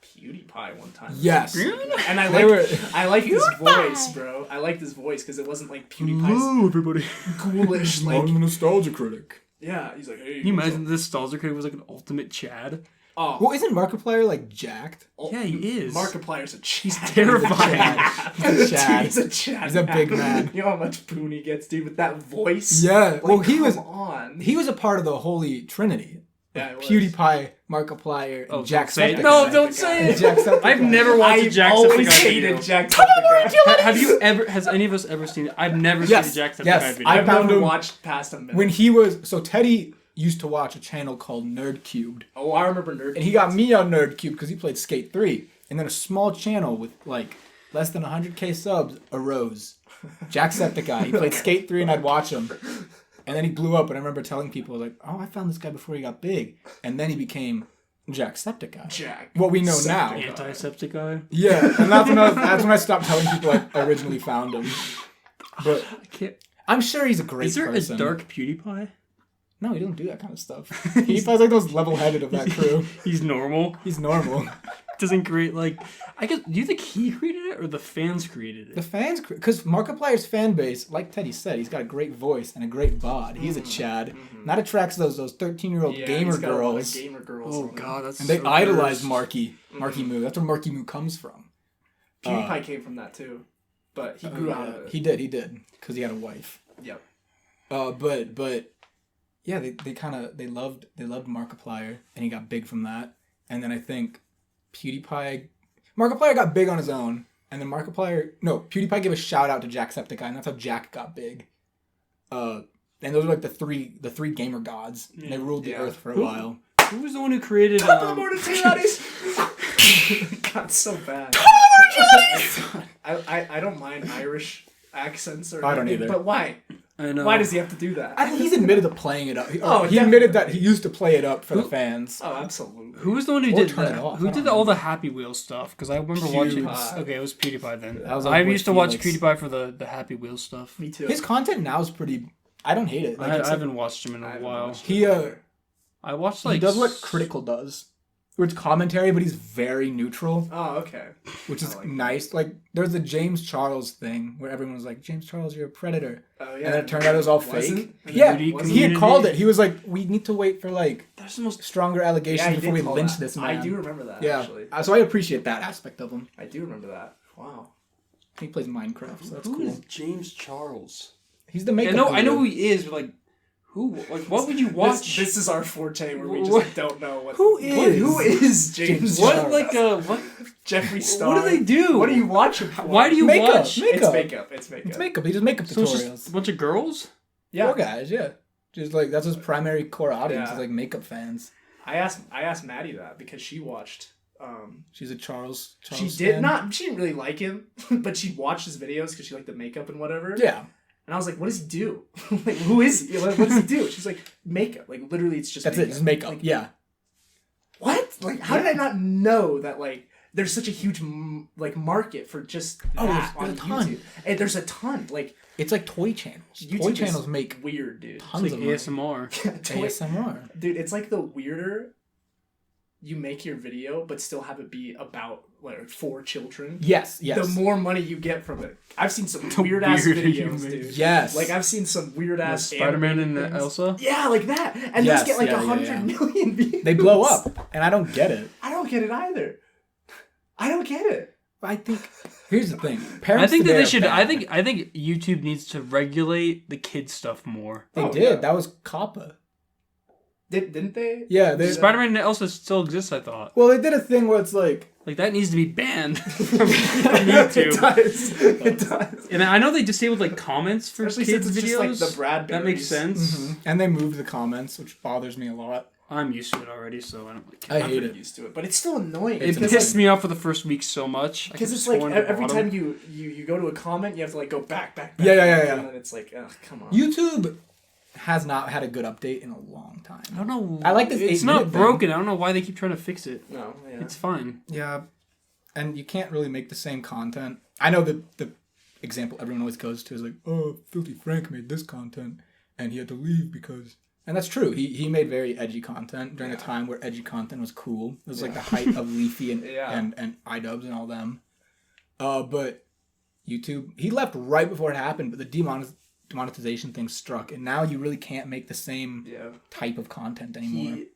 PewDiePie one time. Yes. And I They liked were- I liked his voice, bro. I liked his voice because it wasn't like PewDiePie's everybody. ghoulish like. I'm the nostalgia critic. Yeah, he's like, hey. Can you what's imagine this Stalzer Critic was like an ultimate Chad? up? Oh, Well, isn't Markiplier like jacked? Yeah, he is. Markiplier's a Chad. He's terrifying. He's a Chad. He's a Chad. He's a big man. You know how much boon he gets, dude, with that voice? Yeah. Like, Well, he was come on. he was a part of the Holy Trinity. Yeah, it was. PewDiePie, Markiplier, and Oh, Jack don't say it. Jacksepticeye. No, don't say it. Jacksepticeye. I've never watched a I've Jacksepticeye always video. hated Jacksepticeye. Have you ever? Has any of us ever seen it? I've never Yes, seen a Jacksepticeye yes, video. I I've found never him- watched past a minute. When he was Teddy used to watch a channel called Nerd Cubed, Oh, I remember Nerd. and he got me on Nerd Cube because he played Skate 3, and then a small channel with like less than 100k subs arose. Jacksepticeye. He played Skate 3, and I'd watch him, and then he blew up. And I remember telling people like, "Oh, I found this guy before he got big," and then he became Jacksepticeye. Jack. What we know now. Antisepticeye. Yeah, and that's when I stopped telling people I originally found him. But I can't. I'm sure he's a great Is there person. a dark PewDiePie? No, he doesn't do that kind of stuff. PewDiePie's like those level-headed of that crew. He's normal. He's normal. Doesn't create like. I guess. Do you think he created it or the fans created The it? fans, because Markiplier's fan base, like Teddy said, he's got a great voice and a great bod. He's a Chad. That attracts those 13-year-old Yeah, gamer he's got a lot of girls, gamer girls. Oh on him. god, that's and they so idolize cursed. Marky Moo. That's where Marky Moo comes from. PewDiePie came from that too, but he grew out of it. He did, because he had a wife. Yep. But yeah, they loved Markiplier, and he got big from that. And then I think Markiplier got big on his own, and then PewDiePie gave a shout out to Jacksepticeye, and that's how Jack got big. And those are like the three gamer gods. And they ruled the Yeah. earth for a while. Who was the one who created? Top of the morning, tea laddies. God, so bad. I don't mind Irish accents or I don't anything, either. But why? I know. Why does he have to do that? He's admitted to playing it up. Oh, He admitted that he used to play it up for the fans. Oh, absolutely. Who was the one who Or did turn it that? off, Who I did don't all the Happy Wheels stuff? Because I remember watching. PewDiePie. Okay, it was PewDiePie then. That was I with used to watch Felix. PewDiePie for the Happy Wheels stuff. Me too. His content now is pretty. I don't hate it. Like, I it's like- haven't watched him in a while. he I watched he does what Critical does, where it's commentary, but he's very neutral, Oh, okay. which is I like nice. Like there's the James Charles thing where everyone was like, "James Charles, you're a predator," Oh yeah. and then it turned out it was all Wasn't? fake. Yeah, Beauty he had community. called it. He was like, "We need to wait for like That's the most. stronger allegations Yeah, he before did we call lynch that. this man." I do remember that. Yeah, Actually, so I appreciate that aspect of him. I do remember that. Wow. He plays Minecraft, so that's Who cool. is James Charles? He's the makeup. I know guru. who he is, but like, who? Like, what would you watch? This is our forte where we What- just don't know what. Who is? Who is James? what Charles? like what? Jeffree Star? What do they do? What are you watching for? Why do you Makeup, watch? makeup. It's makeup. It's makeup. It's makeup. He does makeup So it's tutorials. just a bunch of girls. Yeah. Poor guys, yeah. Just like that's his primary core audience Yeah. is like makeup fans. I asked Maddie that because she watched. She's a Charles. She Charles did fan. not. She didn't really like him, but she watched his videos because she liked the makeup and whatever. Yeah. And I was like, "What does he do? Like, who is he? What does he do?" She's like, "Makeup. Like, literally, it's just That's makeup. it. Just makeup. Like, Yeah. what? Like, how did I not know that? Like, there's such a huge like market for just that there's on a ton. YouTube. And there's a ton. Like, It's like toy channels. YouTube Toy is channels make weird, dude. tons It's of like money. ASMR. Toy- ASMR. Dude, it's like the weirder you make your video, but still have it be about like for children. Yes. Yes. The more money you get from it. I've seen some weird ass weirder you videos, make. dude. Yes. Like I've seen some weird ass Spider-Man and things. Elsa. Yeah, like that. And Yes, those get like yeah, 100 yeah. million views. They blow up, and I don't get it. I don't get it either. I don't get it. I think here's the thing. I Parents think that today they are should. bad. I think YouTube needs to regulate the kids stuff more. They Oh, did. yeah. That was COPPA. Didn't they? Yeah. They. Spider-Man and Elsa still exists. I thought Well, they did a thing where it's like. like that needs to be banned from It YouTube. does. It does. And I know they disabled like comments for Especially kids since it's videos. just like the Bradberries. That makes sense. And they moved the comments, which bothers me a lot. I'm used to it already, so I don't really care. I I'm hate pretty it. used to it, but it's still annoying. It because, pissed like, me off for the first week so much. I Because kept it's like scrolling to the every bottom. time you go to a comment, you have to like go back. Yeah, yeah, yeah, yeah. And then it's like, ugh, come on. YouTube has not had a good update in a long time. I don't know. I like this It's 8-minute not thing. broken. I don't know why they keep trying to fix it. No, yeah. It's fine. Yeah, and you can't really make the same content. I know the example everyone always goes to is like, oh, Filthy Frank made this content, and he had to leave because... And that's true. He made very edgy content during a time where edgy content was cool. It was like the height of Leafy and, Yeah. and iDubbbz and all them. But YouTube... He left right before it happened, but the demonetization thing struck, and now you really can't make the same Yeah. type of content anymore. He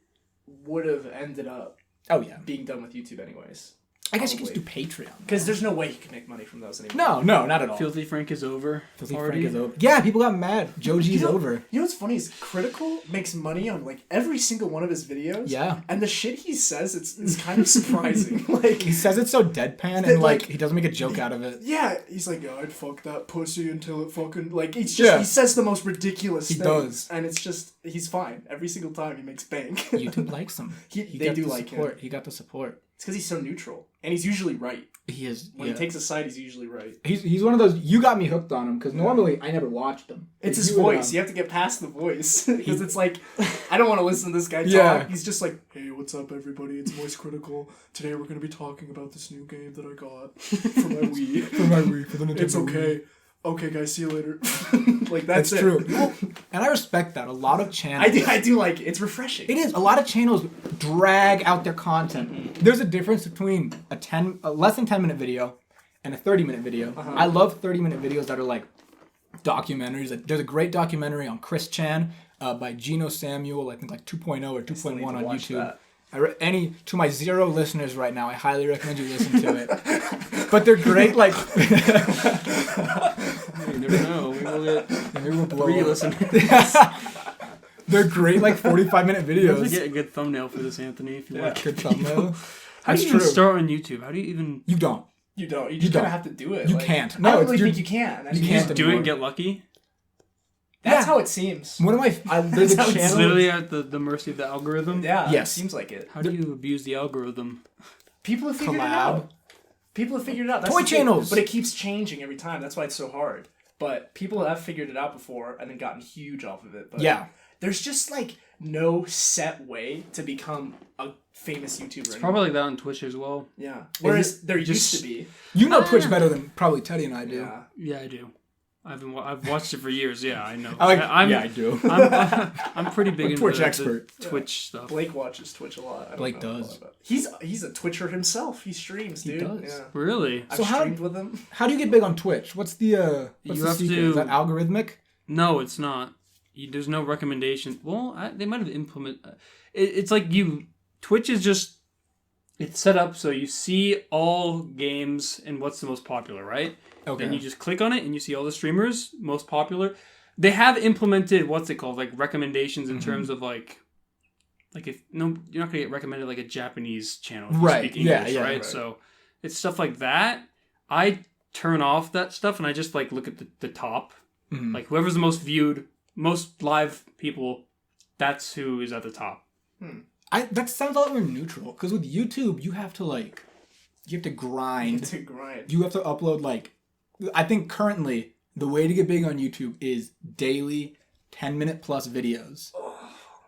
would have ended up Oh, yeah. being done with YouTube anyways. I guess you can just do Patreon. Because there's no way he can make money from those anymore. No, not at all. Filthy Frank is over. Filthy already. Frank is over. Yeah, people got mad. Joji's over. You know what's funny is Critical makes money on like every single one of his videos. Yeah. And the shit he says, it's kind of surprising. Like He says it so deadpan and like he doesn't make a joke out of it. yeah, he's like, I'd fuck that pussy until it fucking like he's just Yeah. he says the most ridiculous He things. does. And it's just he's fine. Every single time he makes bank. YouTube likes him. They got do the like him. support. He got the support. It's because he's so neutral. And he's usually right. He is. When Yeah. he takes a side, he's usually right. He's one of those. You got me hooked on him because normally I never watched him. It's his You would, voice. You have to get past the voice. Because it's like, I don't want to listen to this guy talk. Yeah. He's just like, hey, what's up, everybody? It's Voice Critical. Today we're going to be talking about this new game that I got for my Wii. for my Wii, for the Nintendo It's Wii. okay. Okay, guys, see you later. Like, that's it. true. And I respect that. A lot of channels. I do like it. It's refreshing. It is. A lot of channels drag out their content. There's a difference between a less than 10-minute video and a 30-minute video. I love 30-minute videos that are like documentaries. Like, there's a great documentary on Chris Chan by Gino Samuel, I think like 2.0 or 2.1 on watch YouTube. that. To my 0 listeners right now, I highly recommend you listen to it. But they're great, like... You never know. We will get Maybe we'll blow three up. listeners. They're great, like 45-minute You have to videos. get a good thumbnail for this, Anthony. If you Yeah, like. good thumbnail. How do That's you even true. start on YouTube? How do you even You don't. You don't. You just don't. kind of have to do it. You like, can't. I No, don't it's really your- think you can. I you mean, can't just do it and get lucky? That's Yeah. how it seems. One of my... there's a That sounds It's channel... literally at the mercy of the algorithm. Yeah, Yes. it seems like it. How do you abuse the algorithm? People have figured it Collab. out. People have figued it out. That's Toy the thing. channels. But it keeps changing every time. That's why it's so hard. but people have figured it out before and then gotten huge off of it. But Yeah. there's just like no set way to become a famous YouTuber. It's anymore. probably like that on Twitch as well. Yeah. Whereas there just- used to be. You know Twitch better than probably Teddy and I do. Yeah. Yeah, I do. I've watched it for years. Yeah, I know. I do. I'm pretty big into Twitch the expert. Twitch stuff. Blake watches Twitch a lot. I don't Blake know a lot does. about it. He's a Twitcher himself. He streams, dude. does. Yeah. Really? I've So how- streamed with him. How do you get big on Twitch? What's the You the have secret? to- Is that algorithmic? No, it's not. There's no recommendation. Well, they might have implemented. It's like Twitch is just. It's set up so you see all games and what's the most popular, right? Okay. Then you just click on it and you see all the streamers most popular. They have implemented what's it called, like recommendations in terms of like if you're not gonna get recommended like a Japanese channel if you Right, speak English, yeah, right? right. So it's stuff like that. I turn off that stuff and I just like look at the top, like whoever's the most viewed, most live people. That's who is at the top. That sounds a lot more neutral because with YouTube you have to grind. To grind. You have to upload I think currently the way to get big on YouTube is daily 10-minute plus videos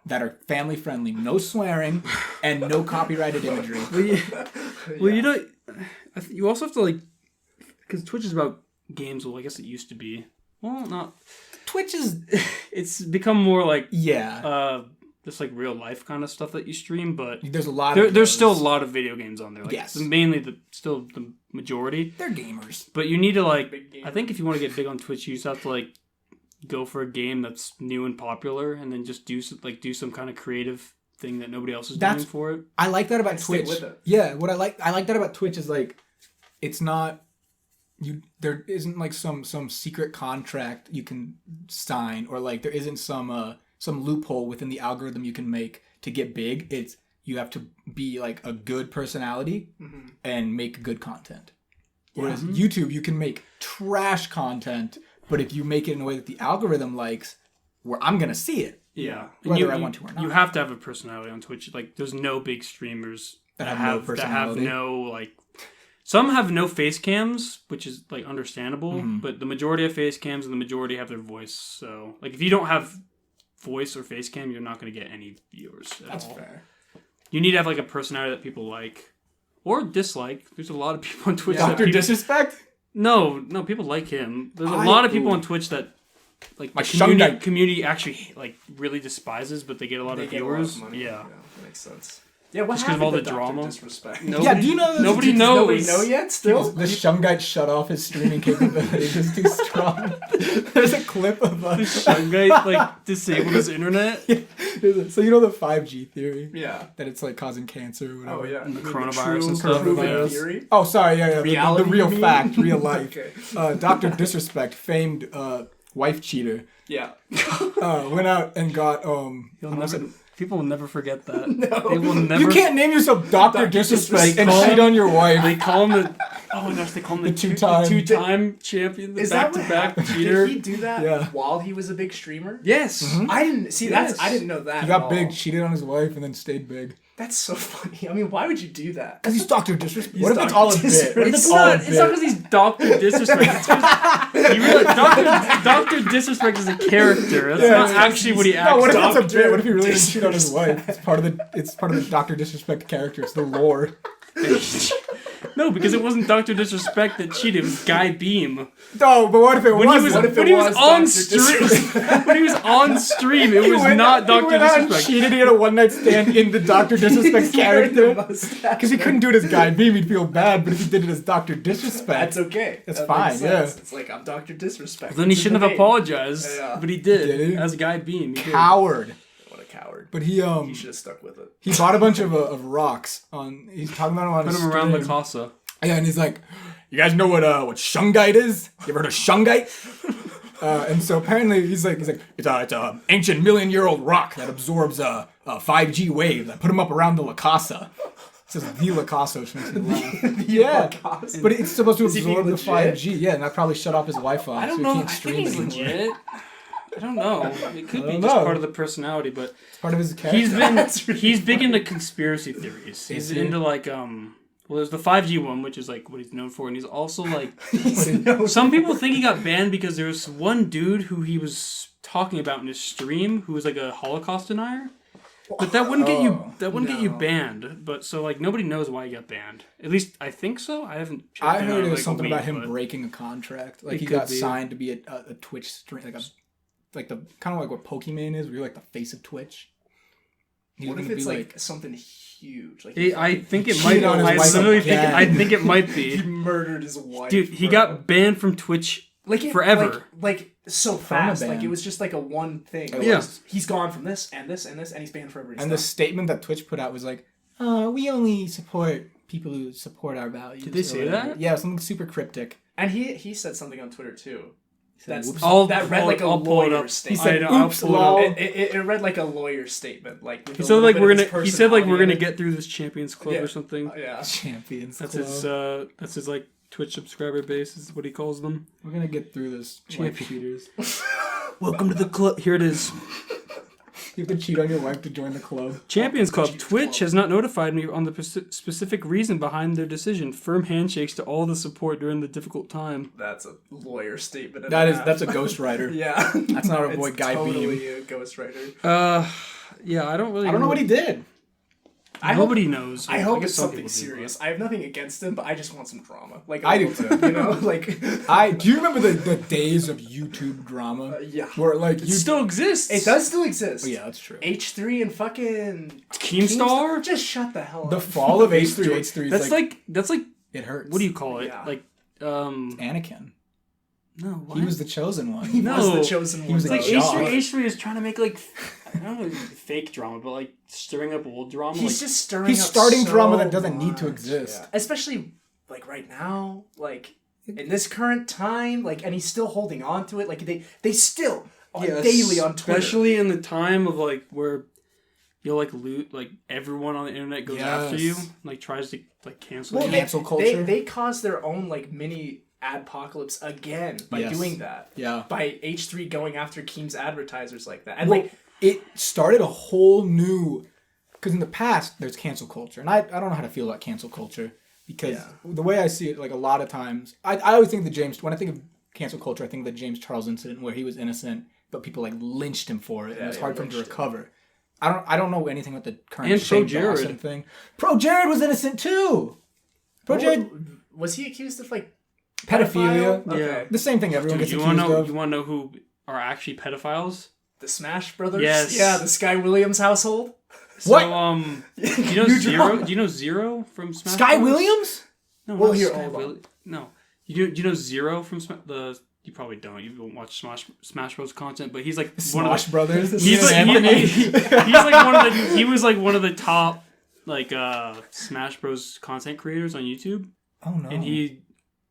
that are family friendly, no swearing, and no copyrighted imagery. Well, you know, you also have to because Twitch is about games. Well, I guess it used to be. Well, not. Twitch is It's become more like yeah. just like real life kind of stuff that you stream, but There's a lot of there's still a those. lot of video games on there. Like, Yes. mainly still the majority. They're gamers. But you need to Big game. I think if you want to get big on Twitch, you just have to go for a game that's new and popular, and then just do some kind of creative thing that nobody else is doing for it. I like that about stick Twitch. with it. Yeah, what I like that about Twitch is it's not there isn't some secret contract you can sign or there isn't some loophole within the algorithm you can make to get big. It's you have to be a good personality and make good content. Whereas YouTube, you can make trash content, but if you make it in a way that the algorithm likes, where I'm gonna see it. Yeah, Whether I want to or not. You have to have a personality on Twitch. There's no big streamers That have no personality. That have no Some have no face cams, which is understandable, but the majority have face cams and the majority have their voice. So if you don't have voice or face cam, you're not going to get any viewers at That's all. fair. You need to have a personality that people like or dislike. There's a lot of people on Twitch. Dr. Disrespect? No, people like him. There's a I- lot of people on Twitch that the Shungite. community actually really despises, but they get a lot They of get a lot of viewers. money. Yeah. That makes sense. Yeah, what Just 'cause of happened all to the Dr. drama. Disrespect? Yeah, do you know Nobody Does knows. nobody know yet still? The Shungite shut off his streaming capability. It's too strong. There's a clip of Shungite disabled his internet. So you know the 5G theory? Yeah. That it's causing cancer or whatever. Oh, yeah. And the You mean coronavirus true and stuff. proven Coronavirus. theory? Oh, sorry, yeah. The Reality, real you mean? fact, real life. Okay. Dr. Disrespect, famed wife cheater, Yeah. went out and got People will never forget that. No. They will never. You can't name yourself Dr. Dr. Disrespect and Disrespect. cheat on your wife. They call him oh my gosh, they call him the two-time- two-time champion, the Is that what back-to-back happened? cheater. Did he do that Yeah. while he was a big streamer? Yes. I didn't see Yes. I didn't know that. He at got all. big, cheated on his wife, and then stayed big. That's so funny. I mean, why would you do that? Because he's Dr. Disrespect. He's What if it's Dr. all a bit? What if Disrespect. it's It's all a not. bit? It's not because he's Doctor Disrespect. It's 'cause you realize Doctor Disrespect is a character. That's not actually what he acts. No, what if like. it's a bit? What if he really didn't cheat on his wife? It's part of the Dr. Disrespect character. It's the lore. No, because it wasn't Doctor Disrespect that cheated. It was Guy Beam. No, but what if it When was? he was What if when it he was was on Dr. stream, when he was on stream, it was not He Doctor went out and Disrespect. cheated. He had a one-night stand in the Dr. Disrespect character. Because he couldn't do it as Guy Beam, he'd feel bad. But if he did it as Dr. Disrespect, That's okay. That's That fine, makes sense. yeah. It's like I'm Dr. Disrespect. Then he It's in shouldn't the have name. apologized, Yeah. but he did, Did he? as Guy Beam. He did. coward. What a coward. But He should have stuck with it. he bought a bunch of rocks on. He's talking about them on Put his him around the stream. casa. Yeah, and he's like, "You guys know what Shungite is? You ever heard of Shungite?" And so apparently he's like, it's a ancient million-year-old rock that absorbs a 5G wave. That put him up around the La Casa. It says the La Casa, which makes me laugh. Yeah, but it's supposed to Is he being absorb the legit? 5G. Yeah, and that probably shut off his Wi-Fi. I don't so know. He I can't think stream he's anymore. legit. I don't know. It could be don't just know. part of the personality, but It's part of his character. he's been That's really he's big into conspiracy theories. He's he? into Well, there's the 5G one, which is like what he's known for, and he's also like No. some people think he got banned because there was one dude who he was talking about in his stream who was like a Holocaust denier. But that wouldn't get you. That wouldn't get you banned. But so like nobody knows why he got banned. At least I think so. I haven't. I heard it was like, something a week, about him but breaking a contract. Like It he could got be. signed to be a Twitch stream, like the kind of like what Pokemon is, where you're like the face of Twitch. He What was if gonna it's be like something huge? Like I think it cheated might. on his I wife literally think. again. I think it might he be. murdered his wife. Dude, he bro. got banned from Twitch forever. Like so fast. ban. Like it was just like a one thing. It Yeah. was, he's gone from this and this and this, and he's banned forever. He's And the done. statement that Twitch put out was like, we only support people who support our values. Did they or say whatever. that? Yeah, something super cryptic. And he said something on Twitter too. That's "Whoops." that read like a I'll pull it lawyer up. statement. said, I'll "Oops, pull it lol." up. It read like a lawyer statement. Like with He a said little like bit we're of his gonna. He said like we're gonna personality in get through this Champions Club Yeah. or something. it. Yeah. Champions That's Club. his. That's his like Twitch subscriber base is what he calls them. We're gonna get through this. Wife cheaters. Welcome to the club. Here it is. You have to cheat on your wife to join the club. Champions Club. Champions Twitch Club. has not notified me on the specific reason behind their decision. Firm handshakes to all the support during the difficult time. That's a lawyer statement. and That a is half. that's a ghostwriter. Yeah. That's not our boy It's Guy totally Beam. a ghostwriter. Yeah, I don't really. I don't know what he did. Nobody knows. I hope guess it's some something people do, serious. I have nothing against him, but I just want some drama. Like I a do little bit, too. You know, like Do you remember the days of YouTube drama? yeah. Where like It you still exists. It does still exist. Oh, yeah, that's true. H3 and fucking Keemstar? Just shut the hell up. The fall of H3 is That's like. it hurts. What do you call it? Yeah. Like Anakin. no. What? He was the chosen one. He was No. the chosen one. He was It's a like job. H3 is trying to make like I don't know fake drama, but like stirring up old drama. He's like, just stirring. He's up starting so drama that doesn't need to much. exist. Yeah. Especially like right now, like in this current time, like, and he's still holding on to it. Like they still are daily on Twitter. especially in the time of like where you'll like loot like everyone on the internet goes after you, like tries to like cancel Well, you. Cancel culture. They caused their own like mini adpocalypse again by Yes. doing that. Yeah. By H3 going after Keem's advertisers like that. And Well, like it started a whole new because in the past there's cancel culture, and I don't know how to feel about cancel culture because Yeah. the way I see it, like a lot of times, I always think when I think of cancel culture, I think of the James Charles incident where he was innocent, but people like lynched him for it, and it was hard for him to lynched him. recover. I don't know anything about the current And Pro Shane Jared. Dawson thing. Pro Jared was innocent too. Pro Jared was he accused of like pedophilia. pedophile? Okay. The same thing everyone Dude, gets you accused want to know? of. You want to know who are actually pedophiles? The Smash Brothers? Yes. Yeah, the Sky Williams household. What? So, do you know You Zero? drama. Do you know Zero from Smash? Sky Bros? Williams? No, Well, not here, Sky hold on. Willi- No, do you know Zero from You probably don't. You don't watch Smash Bros content, but he's like one of Smosh the. Brothers. He's like Anthony. he's like one of the. He was like one of the top like Smash Bros content creators on YouTube, Oh no. and he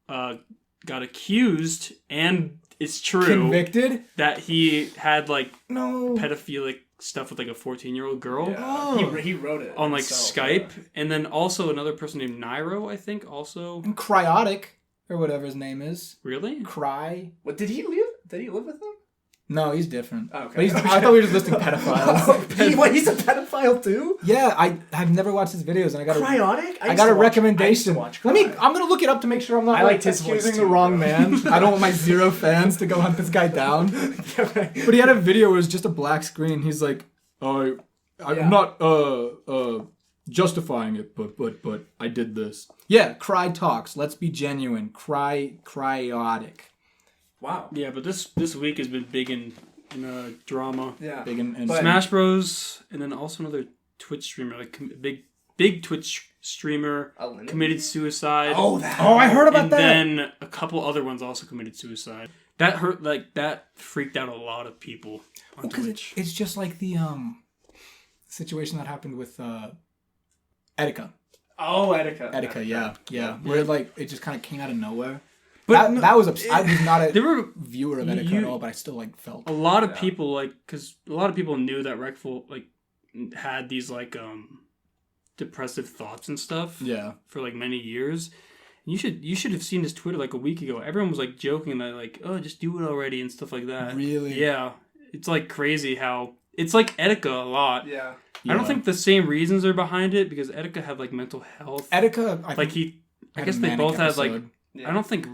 got accused, and it's true Convicted? that he had like No. pedophilic stuff with like a 14-year-old girl. Oh. He wrote it On like himself, Skype, yeah. and then also another person named Nairo, I think, also. And Cryotic, or whatever his name is. Really? Cry. What did he live? Did he live with them? No, he's different. Okay. But I thought we were just listing pedophiles. He's a pedophile too? Yeah, I've never watched his videos, and I got Cryotic? I got a recommendation. I used to watch Let me. Cry. I'm gonna look it up to make sure I'm not I liked his voice accusing too, the wrong bro. man. I don't want my zero fans to go hunt this guy down. Yeah, right. But he had a video where it was just a black screen. He's like, I'm Yeah. not justifying it, but I did this. Yeah, Cry talks. Let's be genuine. Cryotic. Wow. Yeah, but this week has been big in drama. Yeah. Big and But- Smash Bros, and then also another Twitch streamer, like big Twitch streamer, Alinity? committed suicide. Oh, that. Oh, I heard about and that. then a couple other ones also committed suicide. That hurt. Like that freaked out a lot of people on Because Twitch. it's just like the situation that happened with Etika. Oh, Etika. Etika, yeah. Where like it just kind of came out of nowhere. But That was I was not a there were viewer of Etika at all, but I still like felt. a lot of people because a lot of people knew that Reckful like had these like depressive thoughts and stuff. Yeah. For like many years. You should have seen his Twitter like a week ago. Everyone was like joking that like, oh, just do it already and stuff like that. Really? Yeah. It's like crazy how it's like Etika a lot. Yeah. I don't think the same reasons are behind it because Etika had like mental health. Etika, I guess they both had like. Yeah. I don't think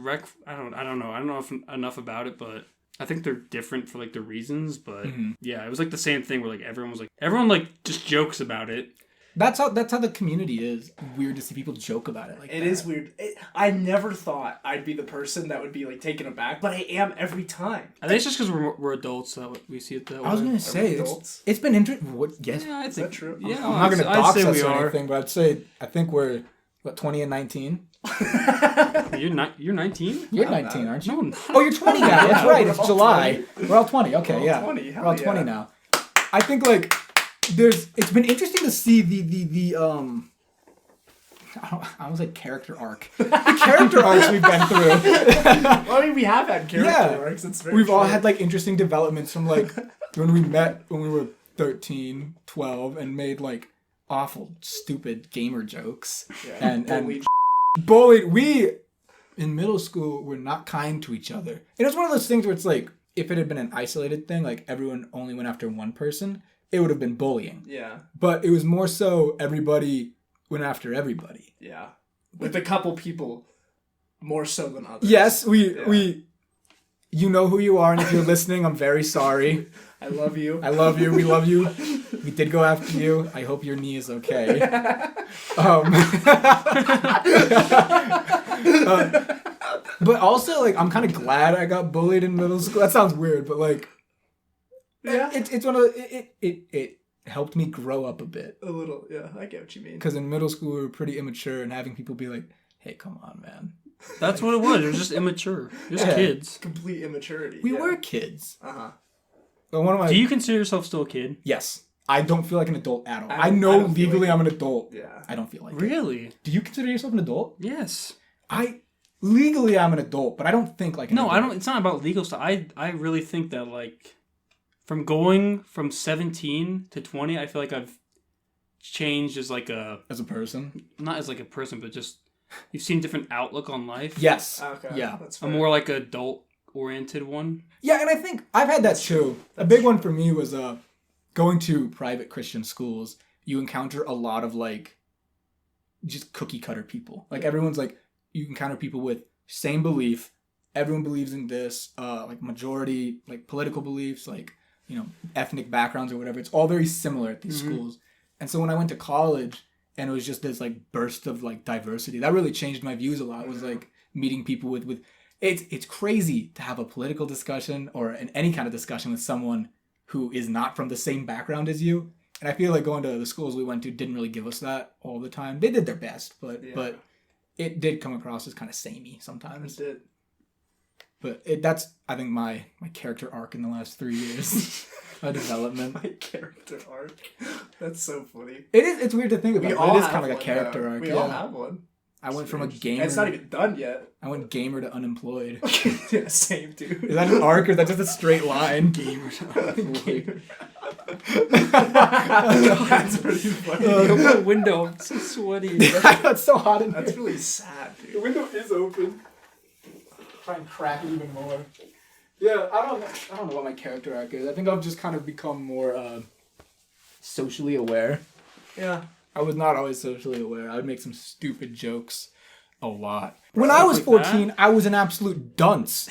I don't know. I don't know enough about it, but I think they're different for like the reasons. But yeah, it was like the same thing where like everyone like just jokes about it. That's how the community is. Weird to see people joke about it. Like It is weird. I never thought I'd be the person that would be like taken aback, but I am every time. I think it's just because we're adults that we see it that way. I was gonna say it's been interesting. Yes, Yeah, I Is think that true? Yeah, I'm not gonna I'd dox say us we or are. anything, but I think we're 20 and 19. You're 19. You're 19, aren't you? No, I'm not. Oh, you're 20 now. That's Yeah, right. we're It's all July. 20. We're all 20. Okay, We're all yeah. 20, hell We're all 20 yeah. now. I think like it's been interesting to see the I was like character arc. The character arcs we've been through. Well, I mean, we have had character arcs. It's very We've all short. had like interesting developments from like when we met when we were 13, 12 and made like awful, stupid gamer jokes. Yeah. And Bullied. bullied. We in middle school were not kind to each other. It was one of those things where it's like if it had been an isolated thing, like everyone only went after one person, it would have been bullying. Yeah. But it was more so everybody went after everybody. Yeah. With a couple people more so than others. Yes, we you know who you are, and if you're listening, I'm very sorry. I love you. I love you. We love you. We did go after you. I hope your knee is okay. But also, like, I'm kind of glad I got bullied in middle school. That sounds weird, but like, Yeah. it's one of the, it helped me grow up a bit. A little. Yeah, I get what you mean. Because in middle school, we were pretty immature, and having people be like, "Hey, come on, man." That's what it was. It was just immature. Just Yeah. kids. Complete immaturity. We yeah. were kids. Uh-huh. But one of my Do you consider yourself still a kid? yes, I don't feel like an adult at all. I I don't- know I don't feel legally like- I'm an adult. Yeah. I don't feel like it. Really? Do you consider yourself an adult? Yes. Legally I'm an adult, but I don't think like an No, adult. I don't. It's not about legal stuff. I really think that like, from going from 17 to 20, I feel like I've changed as like as a person. not as like a person, but just you've seen different outlook on life. Yes. Okay. Yeah. That's A fair. more like adult oriented one. Yeah, and I think I've had that too. A big one for me was going to private Christian schools. You encounter a lot of like just cookie cutter people. Like everyone's like you encounter people with same belief. Everyone believes in this. Like majority like political beliefs, like you know ethnic backgrounds or whatever. It's all very similar at these schools. And so when I went to college and it was just this like burst of like diversity, that really changed my views a lot. It was like meeting people with it's crazy to have a political discussion or any kind of discussion with someone who is not from the same background as you. And I feel like going to the schools we went to didn't really give us that all the time. They did their best, but it did come across as kind of samey sometimes. It did. But that's I think my character arc in the last 3 years. My development. My character arc. That's so funny. It's weird to think about. We But all it is have kind of like a one, character yeah. arc. We yeah. all have one. I went from a And gamer. it's not even done yet. I went gamer to unemployed. Yeah, same dude. Is that an arc or is that just a straight line? Gamer. That's pretty funny. Open the window. I'm so sweaty. It's so hot in That's here. really sad, The dude. window is open. Try and crack it even more. Yeah, I don't know what my character arc is. I think I've just kind of become more socially aware. Yeah. I was not always socially aware. I would make some stupid jokes a lot. When I was 14, I was an absolute dunce.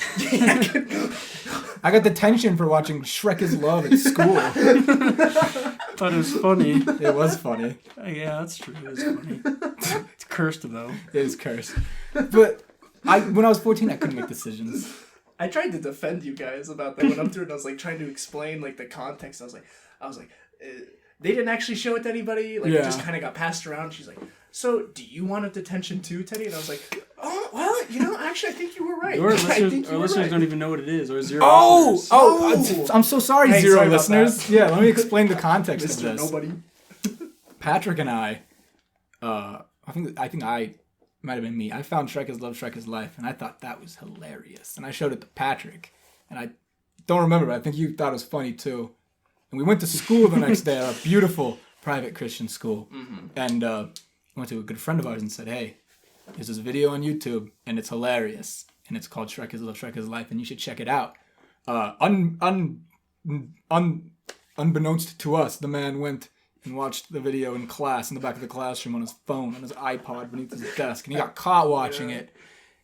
I got detention for watching Shrek is Love at school. Thought it was funny. It was funny. Yeah, that's true. It was funny. It's cursed though. It is cursed. But when I was 14, I couldn't make decisions. I tried to defend you guys about that. When I'm through it, I was like trying to explain like the context. I was like, they didn't actually show it to anybody. Like it just kind of got passed around. She's like, so do you want a detention too, Teddy? And I was like, oh well, actually, I think you were right. Our I think listeners, you were right. don't even know what it is. Or zero. listeners. Oh, I'm so sorry, Hey, zero sorry about listeners. Yeah, let me explain the context of Mr. this. Nobody. Patrick and I think I might have been me. I found Shrek is Love, Shrek is Life, and I thought that was hilarious. And I showed it to Patrick, and I don't remember, but I think you thought it was funny too. And we went to school the next day, a beautiful private Christian school, and went to a good friend of ours and said, "Hey, there's this video on YouTube, and it's hilarious, and it's called Shrek is Love, Shrek is Life, and you should check it out." unbeknownst to us, the man went and watched the video in class, in the back of the classroom, on his phone, on his iPod, beneath his desk, and he got caught watching it.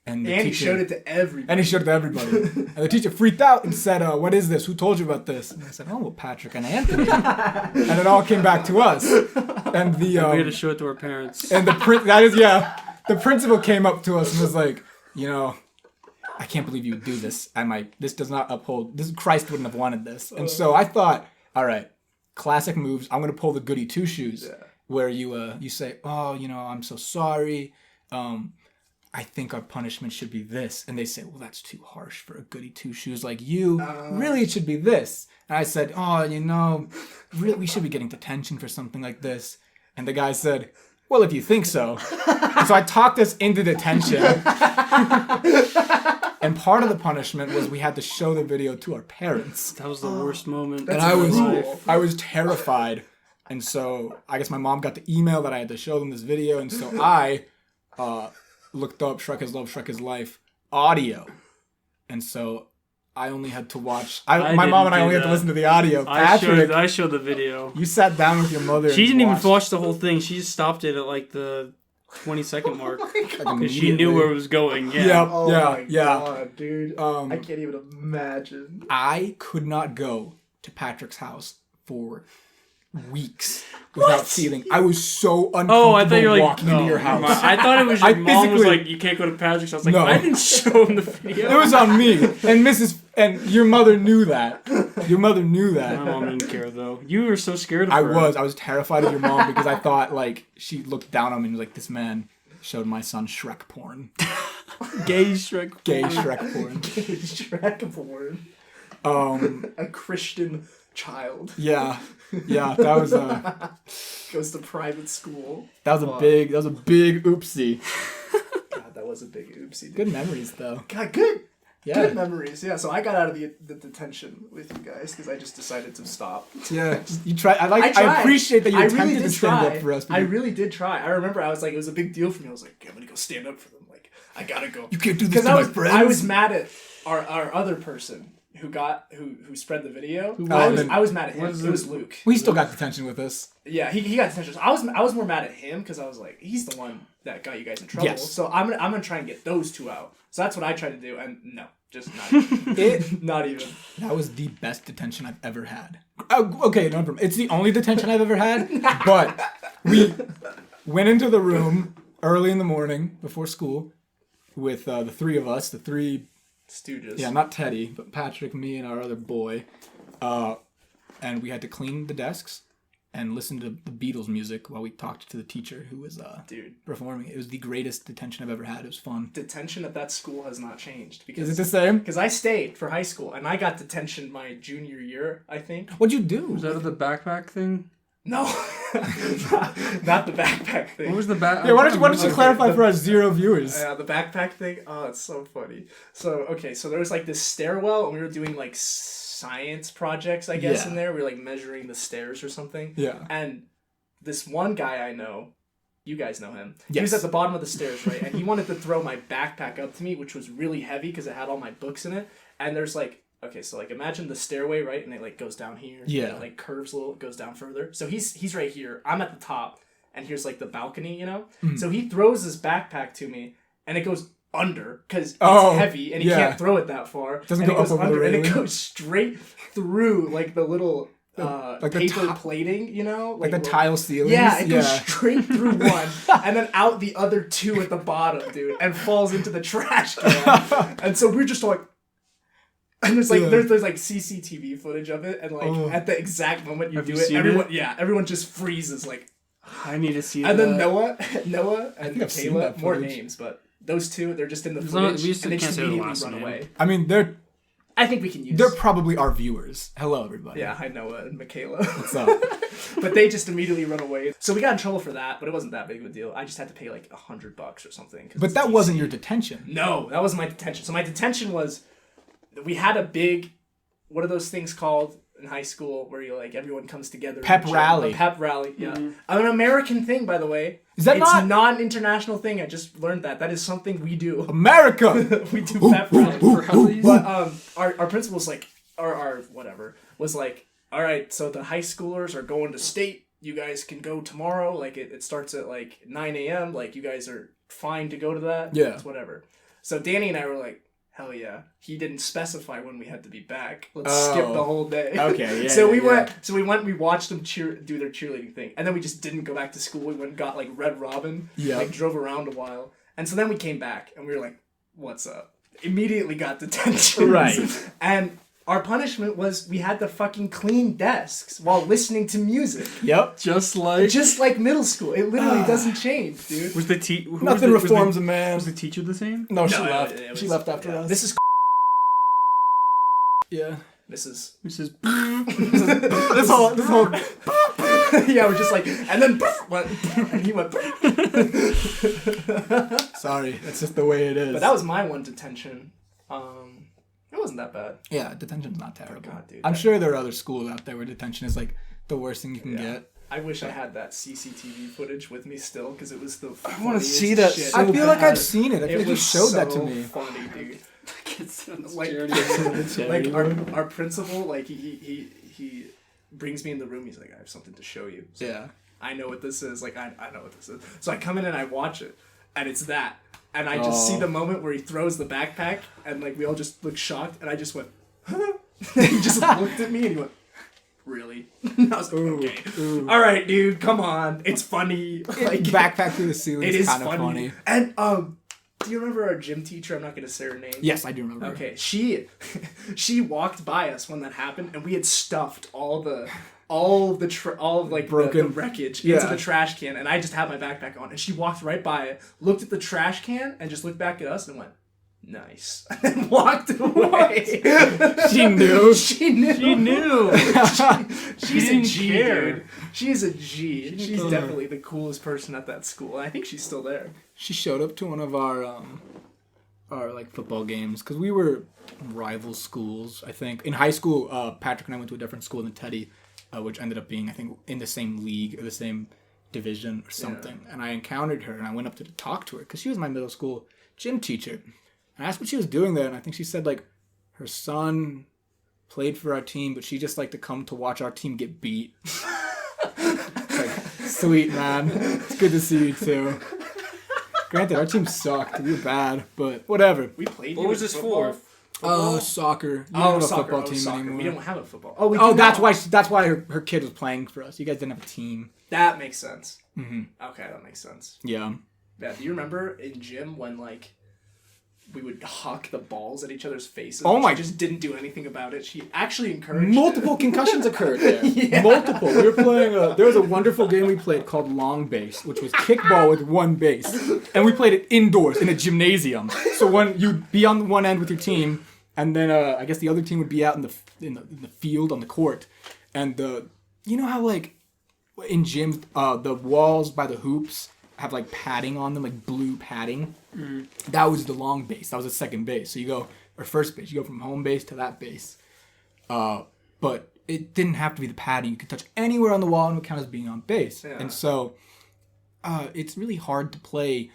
And he showed it to everybody. And he showed it to everybody. And the teacher freaked out and said, what is this? Who told you about this? And I said, oh, well, Patrick and Anthony. And it all came back to us. And we had to show it to our parents. And the principal came up to us and was like, I can't believe you would do this. This does not uphold, Christ wouldn't have wanted this. And so I thought, all right, classic moves. I'm going to pull the goody two shoes where you say, oh, I'm so sorry. I think our punishment should be this. And they say, well, that's too harsh for a goody two shoes like you. Really, it should be this. And I said, really, we should be getting detention for something like this. And the guy said, well, if you think so. And so I talked us into detention. And part of the punishment was we had to show the video to our parents. That was the worst moment. And I was terrified. And so I guess my mom got the email that I had to show them this video. And so I looked up Shrek Is Love, Shrek Is Life audio. And so I only had to watch... my mom and I only had to listen to the audio. Patrick, I showed the video. You sat down with your mother. She didn't even watch the whole thing. She just stopped it at like the 20-second mark. Because she knew where it was going. Yeah. My God, dude. I can't even imagine. I could not go to Patrick's house for weeks without feeling. I was so uncomfortable I thought you were like, walking into your house. I thought it was your mom was like, you can't go to Patrick's house. Like, no. I didn't show him the video. It was on me. And your mother knew that. Your mother knew that. My mom didn't care though. You were so scared of her. I was terrified of your mom because I thought like she looked down on me and was like, this man showed my son Shrek porn. Gay Shrek porn. Gay Shrek porn. Gay Shrek porn. A Christian child. Yeah, that was goes to private school. That was a big oopsie. God, that was a big oopsie. Dude. Good memories though. God, good. Yeah. Good memories. Yeah, so I got out of the detention with you guys because I just decided to stop. Yeah, you try. I appreciate that you attempted to stand up for us. I really did try. I remember I was like, it was a big deal for me. I was like, okay, I'm gonna go stand up for them. Like, I gotta go. You can't do this to my friends. I was mad at our other person who spread the video. I was mad at him. It was Luke. We still got detention with us. Yeah, he got detention. So I was more mad at him because I was like, he's the one that got you guys in trouble. Yes. So I'm gonna try and get those two out. So that's what I tried to do, and no, just not even. Not even. That was the best detention I've ever had. Okay, no problem. It's the only detention I've ever had. But we went into the room early in the morning before school with the three of us, the three Stooges. Yeah, not Teddy, but Patrick, me, and our other boy. And we had to clean the desks and listen to the Beatles music while we talked to the teacher who was performing. It was the greatest detention I've ever had. It was fun. Detention at that school has not changed. Because, is it the same? Because I stayed for high school, and I got detention my junior year, I think. What'd you do? Was that the backpack thing? No, not the backpack thing. What was the backpack? Yeah, why don't you clarify for our 0 viewers? Yeah, the backpack thing. Oh, it's so funny. So there was like this stairwell, and we were doing like science projects, I guess, in there. We were like measuring the stairs or something. Yeah. And this one guy I know, you guys know him. Yes. He was at the bottom of the stairs, right? And he wanted to throw my backpack up to me, which was really heavy because it had all my books in it. And there's like. Okay, so like imagine the stairway, right? And it like goes down here. Yeah. And it like curves a little, it goes down further. So he's right here. I'm at the top, and here's like the balcony, Mm-hmm. So he throws his backpack to me, and it goes under because it's heavy, and he can't throw it that far. It doesn't and go up over the railing. And it goes straight through like the little like paper plating, like the tile ceilings. Yeah, it goes straight through one, and then out the other two at the bottom, dude, and falls into the trash can. And so we're just like. And there's like there's like CCTV footage of it, and like at the exact moment you do it, everyone just freezes like. I need to see that. And then Noah, and Michaela, more names, but those two, they're just in the footage, and they just immediately run away. I mean, I think we can use. They're probably our viewers. Hello, everybody. Yeah, hi Noah and Michaela. What's up? But they just immediately run away. So we got in trouble for that, but it wasn't that big of a deal. I just had to pay like $100 or something. But that wasn't your detention. No, that wasn't my detention. So my detention was. We had a big, what are those things called in high school where you like everyone comes together? Pep rally. A pep rally, yeah. Mm-hmm. An American thing, by the way. Is that It's not an international thing. I just learned that. That is something we do. America! We do pep rallies. But our principal's like, or whatever, was like, all right, so the high schoolers are going to state. You guys can go tomorrow. Like, it starts at, like, 9 a.m. Like, you guys are fine to go to that. Yeah. It's whatever. So Danny and I were like, hell yeah. He didn't specify when we had to be back. Let's skip the whole day. Okay, yeah. So we went, we watched them do their cheerleading thing. And then we just didn't go back to school. We went and got, like, Red Robin. Yeah. Like, drove around a while. And so then we came back, and we were like, what's up? Immediately got detention. Right. And our punishment was we had to fucking clean desks while listening to music. Yep. Just like middle school. It literally doesn't change, dude. was the Nothing reforms a man. Was the teacher the same? No, she No, left. it was- She left after us. This is Yeah. Mrs. This whole. Yeah, we're just like, and then and he went. Sorry, that's just the way it is. But that was my one detention. It wasn't that bad. Yeah, detention's not terrible. God, dude, I'm sure there are other schools out there where detention is like the worst thing you can get. I wish I had that CCTV footage with me still, because it was the. I want to funniest see that. shit. So I feel like bad. I've seen it. I feel It like you was showed that to so me. funny, dude. Like, Like our principal, like he brings me in the room. He's like, I have something to show you. So Yeah. I know what this is. Like I know what this is. So I come in and I watch it, and it's that. And I just see the moment where he throws the backpack, and like we all just look shocked, and I just went, huh? He just looked at me and he went, really? And I was like, okay. All right, dude, come on. It's funny. Like, Backpack through the ceiling it is is kind of funny. funny. And do you remember our gym teacher? I'm not going to say her name. Yes, I do remember. Okay, she walked by us when that happened, and we had stuffed all the Broken wreckage Yeah. into the trash can, and I just had my backpack on, and she walked right by it, looked at the trash can, and just looked back at us and went, "Nice," and walked away. She knew. She knew. She knew. She's a didn't G, care. dude. She's a G. She's definitely the coolest person at that school. And I think she's still there. She showed up to one of our like football games because we were rival schools. I think in high school, Patrick and I went to a different school than Teddy, which ended up being I think in the same league or the same division or something. Yeah. And I encountered her and I went up to talk to her because she was my middle school gym teacher. And I asked what she was doing there, and I think she said like her son played for our team, but she just liked to come to watch our team get beat. Like, sweet, man. It's good to see you too. Granted, our team sucked. We were bad, but whatever. We played. What was this for? Soccer. You don't have a soccer. football team soccer. anymore. We don't have a football. That's why her kid was playing for us. You guys didn't have a team. That makes sense. Mm-hmm. Okay, that makes sense. Yeah. Yeah. Do you remember in gym when like we would huck the balls at each other's faces? Oh my! She just didn't do anything about it. She actually encouraged multiple it. concussions occurred there. Yeah. Multiple. We were playing. There was a wonderful game we played called long base, which was kickball with one base, and we played it indoors in a gymnasium. So when you'd be on one end with your team, and then I guess the other team would be out in the field on the court, and you know how like in gyms the walls by the hoops have like padding on them, like blue padding. Mm. That was the long base. That was the second base. So you go, or first base. You go from home base to that base. But it didn't have to be the padding. You could touch anywhere on the wall and it would count as being on base. Yeah. And so it's really hard to play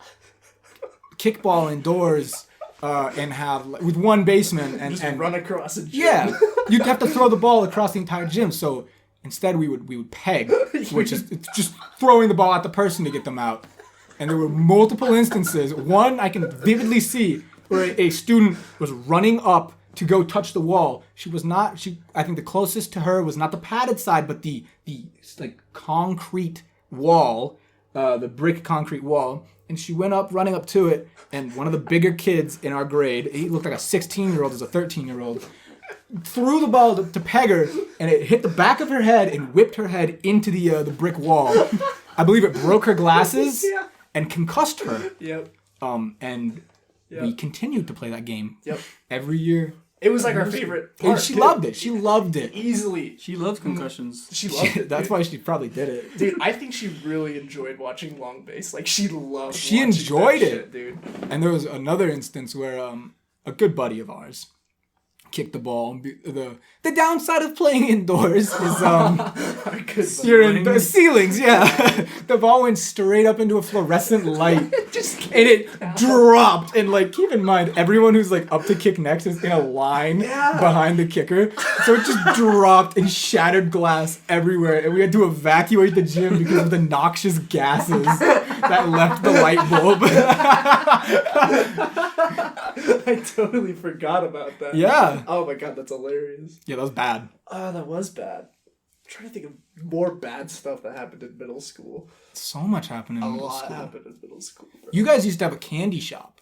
kickball indoors and have with one baseman and run across a gym. Yeah, you'd have to throw the ball across the entire gym. So instead, we would peg, which is it's just throwing the ball at the person to get them out. And there were multiple instances. One I can vividly see where a student was running up to go touch the wall. I think the closest to her was not the padded side, but the like concrete wall, the brick concrete wall. And she went up, running up to it, and one of the bigger kids in our grade, he looked like a 16-year-old as a 13-year-old, threw the ball to peg her, and it hit the back of her head and whipped her head into the brick wall. I believe it broke her glasses and concussed her. Yep. We continued to play that game. Yep. Every year. It was like our favorite part. And she loved it. She loved it. Easily. She loves concussions. She loved it. That's why she probably did it. Dude, I think she really enjoyed watching long base. Like, she loved She watching enjoyed that it. shit, dude. And there was another instance where a good buddy of ours, kick the ball. And the downside of playing indoors is Good you're in the ceilings. Yeah, the ball went straight up into a fluorescent light, and it dropped. And like, keep in mind, everyone who's like up to kick next is in a line behind the kicker, so it just dropped and shattered glass everywhere, and we had to evacuate the gym because of the noxious gases that left the light bulb. I totally forgot about that. Yeah. Oh my god, that's hilarious. Yeah, that was bad. Oh, that was bad. I'm trying to think of more bad stuff that happened in middle school. So much happened in A middle lot school. happened in middle school. Bro. You guys used to have a candy shop.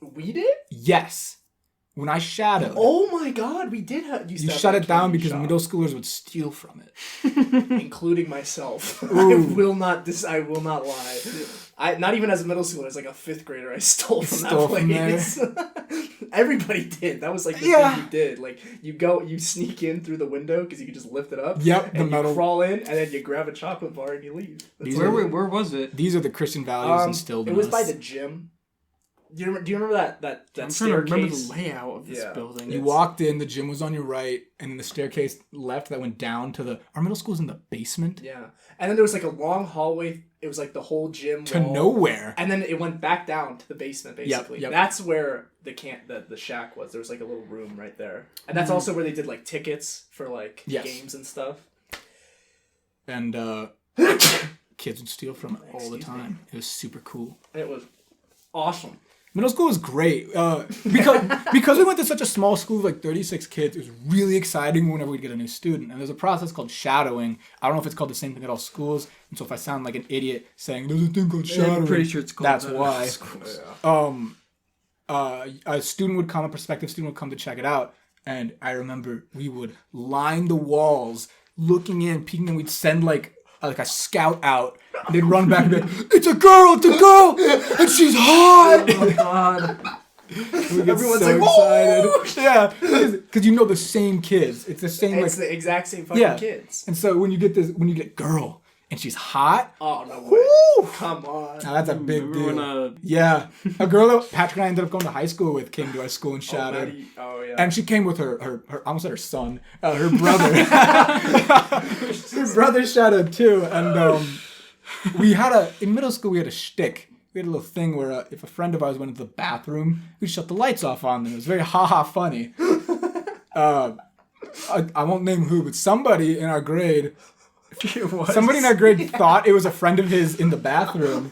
We did? Yes. When I shadowed. Oh my god, we did have. You shut it down because middle schoolers would steal from it. including myself. Ooh. I will not lie. Not even as a middle schooler, as like a 5th grader, I stole from that place. Everybody did. That was like the thing you did. Like you sneak in through the window because you could just lift it up. Yep, and the metal. you crawl in, and then you grab a chocolate bar and you leave. Where was it? These are the Christian values instilled in us. It was us. by the gym. Do you remember that I'm staircase? trying to remember the layout of this building. You walked in, the gym was on your right, and then the staircase left that went down to our middle school's in the basement. Yeah. And then there was like a long hallway. It was like the whole gym To wall. nowhere. And then it went back down to the basement, basically. Yep. That's where the shack was. There was like a little room right there. And that's also where they did like tickets for like games and stuff. And kids would steal from it all the time. It was super cool. It was awesome. Middle school was great because we went to such a small school with like 36 kids. It was really exciting whenever we'd get a new student. And there's a process called shadowing. I don't know if it's called the same thing at all schools. And so if I sound like an idiot saying there's a thing called shadowing, I'm pretty sure it's called that's that. why. A student would come, a prospective student would come to check it out. And I remember we would line the walls, looking in, peeking, and we'd send like a scout out. And they'd run back and be like, it's a girl, and she's hot! Oh my god. Everyone's so like, excited. Yeah, because you know the same kids. It's the same. It's the exact same fucking kids. And so when you get girl and she's hot, Oh, no way. Come on. now that's a big deal. When, Yeah, a girl that Patrick and I ended up going to high school with came to our school and shadowed. Oh, yeah. And she came with her I almost said her son, her brother. Her brother shadowed too. And in middle school we had a shtick. We had a little thing where if a friend of ours went into the bathroom, we'd shut the lights off on them. It was very funny. I won't name who, but somebody in our grade thought it was a friend of his in the bathroom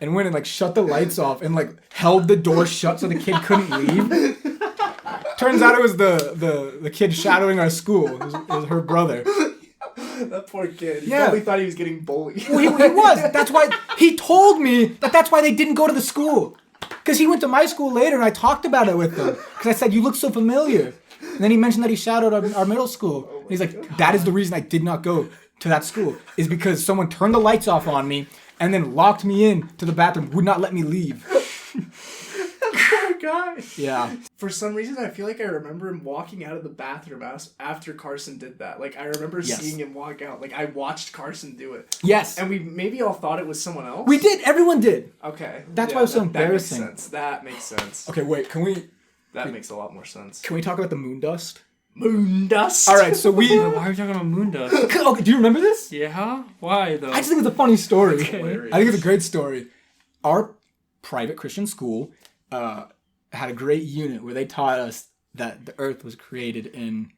and went and like shut the lights off and like held the door shut so the kid couldn't leave. Turns out it was the kid shadowing our school. It was her brother. That poor kid. He probably thought he was getting bullied. Well, he was. That's why he told me that's why they didn't go to the school. Because he went to my school later and I talked about it with him. Because I said, you look so familiar. And then he mentioned that he shadowed our middle school. And he's like, that is the reason I did not go to that school. Is because someone turned the lights off on me and then locked me in to the bathroom, would not let me leave. Poor guy. Yeah. For some reason, I feel like I remember him walking out of the bathroom after Carson did that. Like, I remember seeing him walk out. Like, I watched Carson do it. Yes. And we maybe all thought it was someone else. We did. Everyone did. Okay. That's why it was so embarrassing. That makes sense. Okay, wait. That makes a lot more sense. Can we talk about the moon dust? Moon dust. All right, so we. Why are you talking about moon dust? Okay, do you remember this? Yeah? Why though? I just think it's a funny story. hilarious. I think it's a great story. Our private Christian school had a great unit where they taught us that the Earth was created in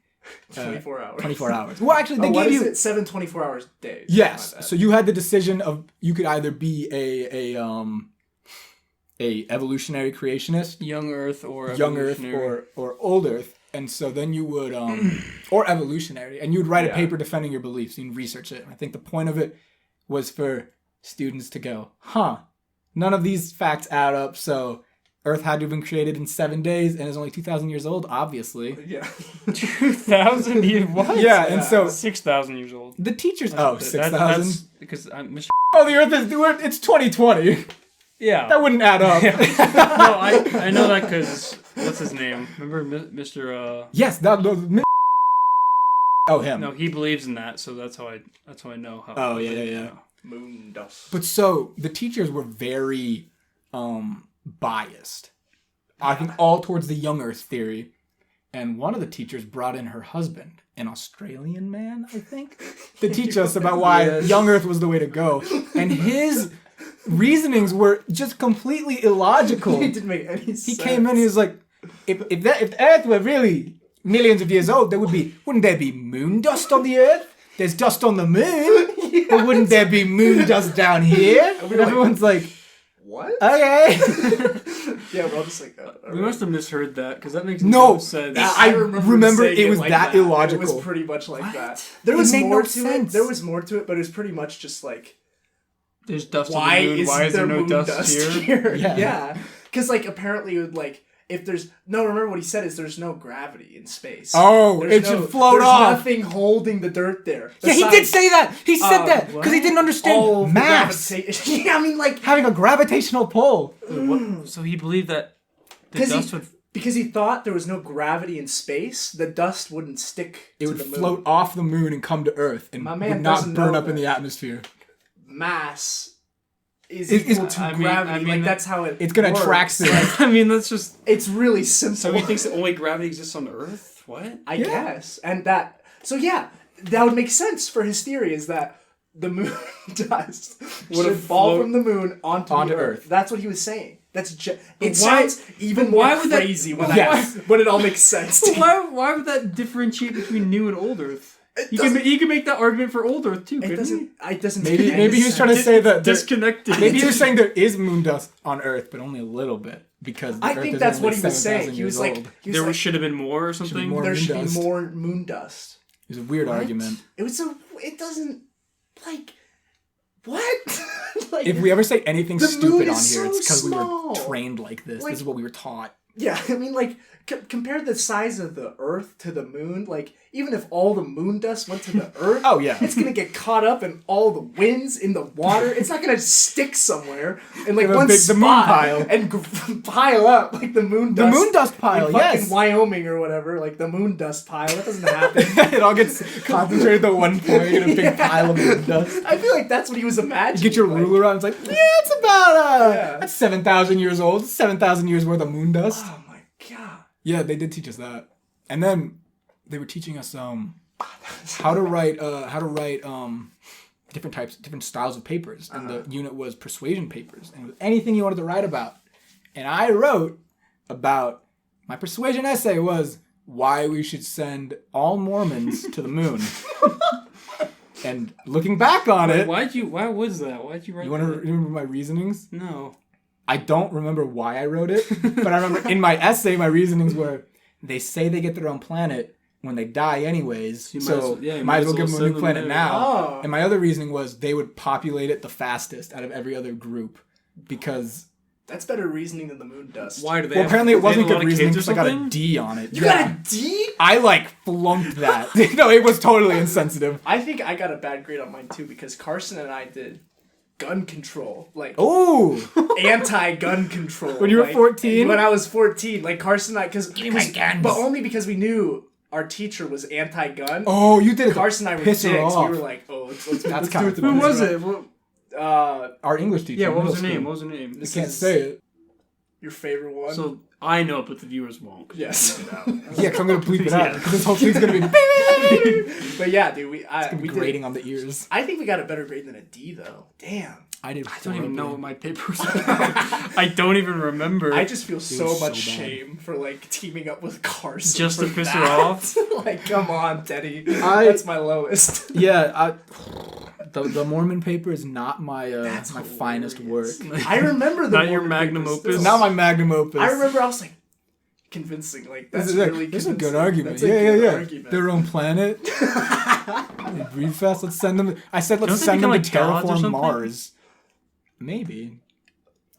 24 hours. 24 hours. Well, actually, they what gave is you it? 7 24 hours days. yes. My bad. So you had the decision of you could either be a evolutionary creationist, Young Earth or young Earth, evolutionary? or old Earth, and so then you would or evolutionary, and you would write a paper defending your beliefs and research it. And I think the point of it was for students to go, none of these facts add up, so Earth had to have been created in 7 days and is only 2,000 years old, obviously. Yeah. 2,000 years? What? Yeah, and so 6,000 years old. the teachers. That's 6,000. because I'm Mr. Oh, the Earth is. It's 2020. Yeah. That wouldn't add up. No, I know that because what's his name? Remember Mr. Yes, that. Oh, him. No, he believes in that, so that's how I know how. Oh, yeah. Moon dust. But so the teachers were very biased. I think all towards the young Earth theory. and one of the teachers brought in her husband, an Australian man, I think, to teach us about why young Earth was the way to go. And his reasonings were just completely illogical. It didn't make any sense. He came in, he was like, if the Earth were really millions of years old, wouldn't there be moon dust on the Earth? There's dust on the moon, but wouldn't there be moon dust down here? And everyone's like, what? Okay. Yeah, we're all just like, We must have misheard that because that makes no sense. I remember it was like that illogical. It was pretty much like that. There was more to it. There was more to it, but it was pretty much just like, there's dust why on the moon. is Why is there there no moon dust here? Yeah, because like apparently it would like if there's remember what he said is there's no gravity in space. Oh, it should float off. There's nothing holding the dirt there. Yeah, he did say that. He said that because he didn't understand mass. Yeah, I mean like having a gravitational pull. So he believed that the dust would. Because he thought there was no gravity in space, the dust wouldn't stick It to would the moon. float off the moon and come to Earth and My man would not doesn't burn know up in that. the atmosphere. Mass is It's- equal to I mean- gravity. I mean, like that's how it It's gonna works. attract things. I mean, that's just. It's really simple. So he thinks that only gravity exists on Earth? What? I guess. And that that would make sense for his theory is that the moon dust should fall from the moon onto Earth. That's what he was saying. It sounds even more crazy when it all makes sense. To Why would that differentiate between new and old Earth? He can make that argument for old Earth too, couldn't he? It doesn't. Maybe make any he was sense. trying to say that Disconnected. maybe he was saying there is moon dust on Earth, but only a little bit because the I Earth think is that's only what he was 7,000 saying. He years was like, old. There should have been more or something. more there moon should dust. be more moon dust. It was a weird What? argument. It doesn't like what? Like, If we ever say anything the stupid moon on is here, so it's because we were small. trained like this. Like- This is what we were taught. yeah, I mean, like compare the size of the Earth to the moon. Like even if all the moon dust went to the Earth, Oh, yeah. it's gonna get caught up in all the winds in the water. It's not gonna stick somewhere in like In a one big- spot the moon pile. and pile up like the moon The dust. moon dust pile, in fucking yes. Wyoming or whatever, like the moon dust pile. That doesn't happen. It all gets concentrated at one point in a big pile of moon dust. I feel like that's what he was imagining. You get your like, ruler out, it's like, yeah, it's about, Yeah. that's 7,000 years old. It's 7,000 years worth of moon dust. Oh my god. Yeah, they did teach us that. And then they were teaching us how to write different styles of papers. And the unit was persuasion papers. And it was anything you wanted to write about. And I wrote about my persuasion essay was why we should send all Mormons to the moon. And looking back on it, Why was that? Why'd you write you want to that? remember my reasonings? No. I don't remember why I wrote it, but I remember in my essay, my reasonings were, they say they get their own planet when they die anyways, You so you might as well give them a send new them planet there. now. Oh. And my other reasoning was they would populate it the fastest out of every other group, because That's better reasoning than the moon dust. Why do they? well, have, apparently it they have wasn't a lot good of reasoning kids because or I got a something? D on it. You got a D? I flunked that. No, it was totally insensitive. I think I got a bad grade on mine too because Carson and I did gun control, like Oh, anti-gun control. When you were like, 14? When I was 14, like Carson and I, because my guns. but only because we knew our teacher was anti-gun. oh, you did it. Carson and I were piss her dicks. off. We were like, oh, let's That's do kinda it. to cool. Who piss was her it? What, off. Our English teacher. yeah, what was her middle name? school. What was her name? I This can't is say it. your favorite one. So I know it, but the viewers won't. yes. Yeah, because I'm gonna bleep it out. Yeah. Because this whole thing's gonna be But yeah, dude, we grating did. on the ears. I think we got a better grade than a D though. Damn. I did. I don't even know what my paper was about. I don't even remember. I just feel so was so much bad. shame for like teaming up with Carson Just for to piss her that. off? Like, come on, Teddy. I- That's my lowest. Yeah, the Mormon paper is not my That's my finest work. hilarious. I remember the Not your Mormon magnum papers. opus? It's not my magnum opus. I remember I was like convincing. Like that's really This is a convincing. good argument. That's a Yeah, good yeah. argument. Their own planet. They breathe fast. Let's send them. I said let's Don't they send them to become, like, gods or terraform something? Mars. Maybe.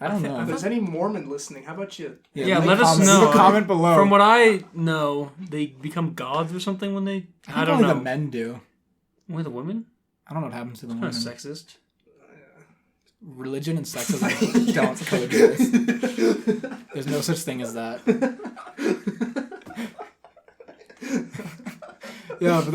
I don't know. If there's any Mormon listening, how about you? Yeah, leave let a us comment- know. Leave a comment below. From what I know, they become gods or something when they. I think don't only know. the men do. Only the women? I don't know what happens to the Kind women. of sexist. Religion and sexism don't coexist. There's no such thing as that. Yeah, but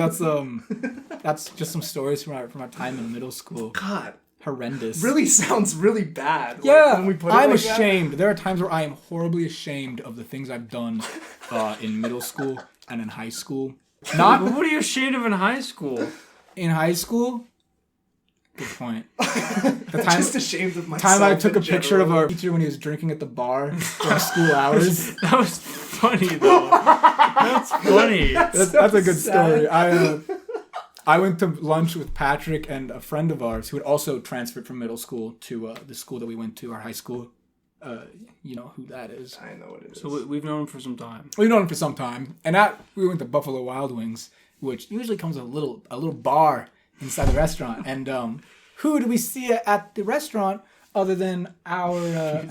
that's just some stories from our time in middle school. God, Horrendous. really sounds really bad. Like, Yeah, when we put it I'm like that. ashamed. There are times where I am horribly ashamed of the things I've done in middle school and in high school. Not What are you ashamed of in high school? in high school. Good point. The time, Just ashamed of myself. time I took a in picture of general. our teacher when he was drinking at the bar during school hours. That was funny though. That's funny. That's a good story. I went to lunch with Patrick and a friend of ours who had also transferred from middle school to the school that we went to, our high school. You know who that is. I know what it is. So we've known him for some time. We've known him for some time. And we went to Buffalo Wild Wings, which usually comes with a little bar inside the restaurant. And who do we see at the restaurant other than our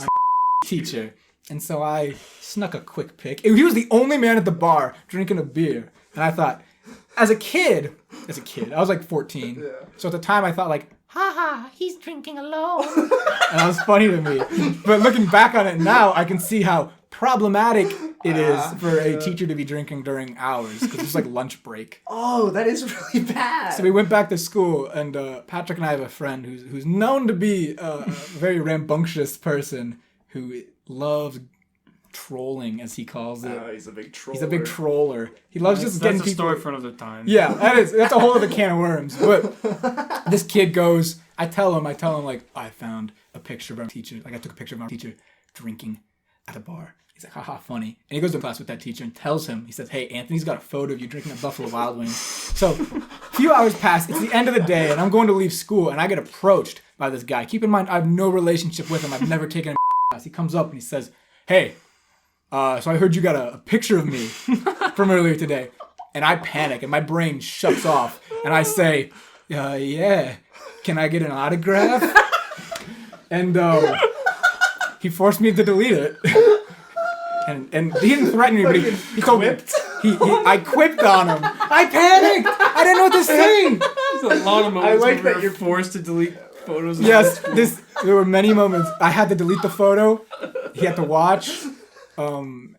teacher? And so I snuck a quick pic. He was the only man at the bar drinking a beer. And I thought, as a kid, I was like 14. Yeah. So at the time I thought like, Haha, he's drinking alone. and that was funny to me. But looking back on it now, I can see how problematic it is for a teacher to be drinking during hours because it's like lunch break. Oh, that is really bad. So we went back to school, and Patrick and I have a friend who's known to be a very rambunctious person who loves trolling, as he calls it. He's a big troll. He's a big troller. He loves just getting That's a people. story for another time. Yeah, that's a whole other can of worms. But this kid goes, I tell him like, I found a picture of our teacher. Like I took a picture of our teacher drinking at a bar. He's like, haha, funny. And he goes to class with that teacher and tells him, he says, hey, Anthony's got a photo of you drinking at Buffalo Wild Wings. So a few hours pass, it's the end of the day, and I'm going to leave school, and I get approached by this guy. Keep in mind, I have no relationship with him. I've never taken him to class. He comes up and he says, hey, so I heard you got a picture of me from earlier today. And I panic, and my brain shuts off. And I say, yeah, can I get an autograph? And he forced me to delete it. And he didn't threaten me, but he told me. I quipped on him. I panicked. I didn't know what to say. There's a lot of moments like where that you're forced to delete photos. Of Yes, there were many moments. I had to delete the photo. He had to watch. And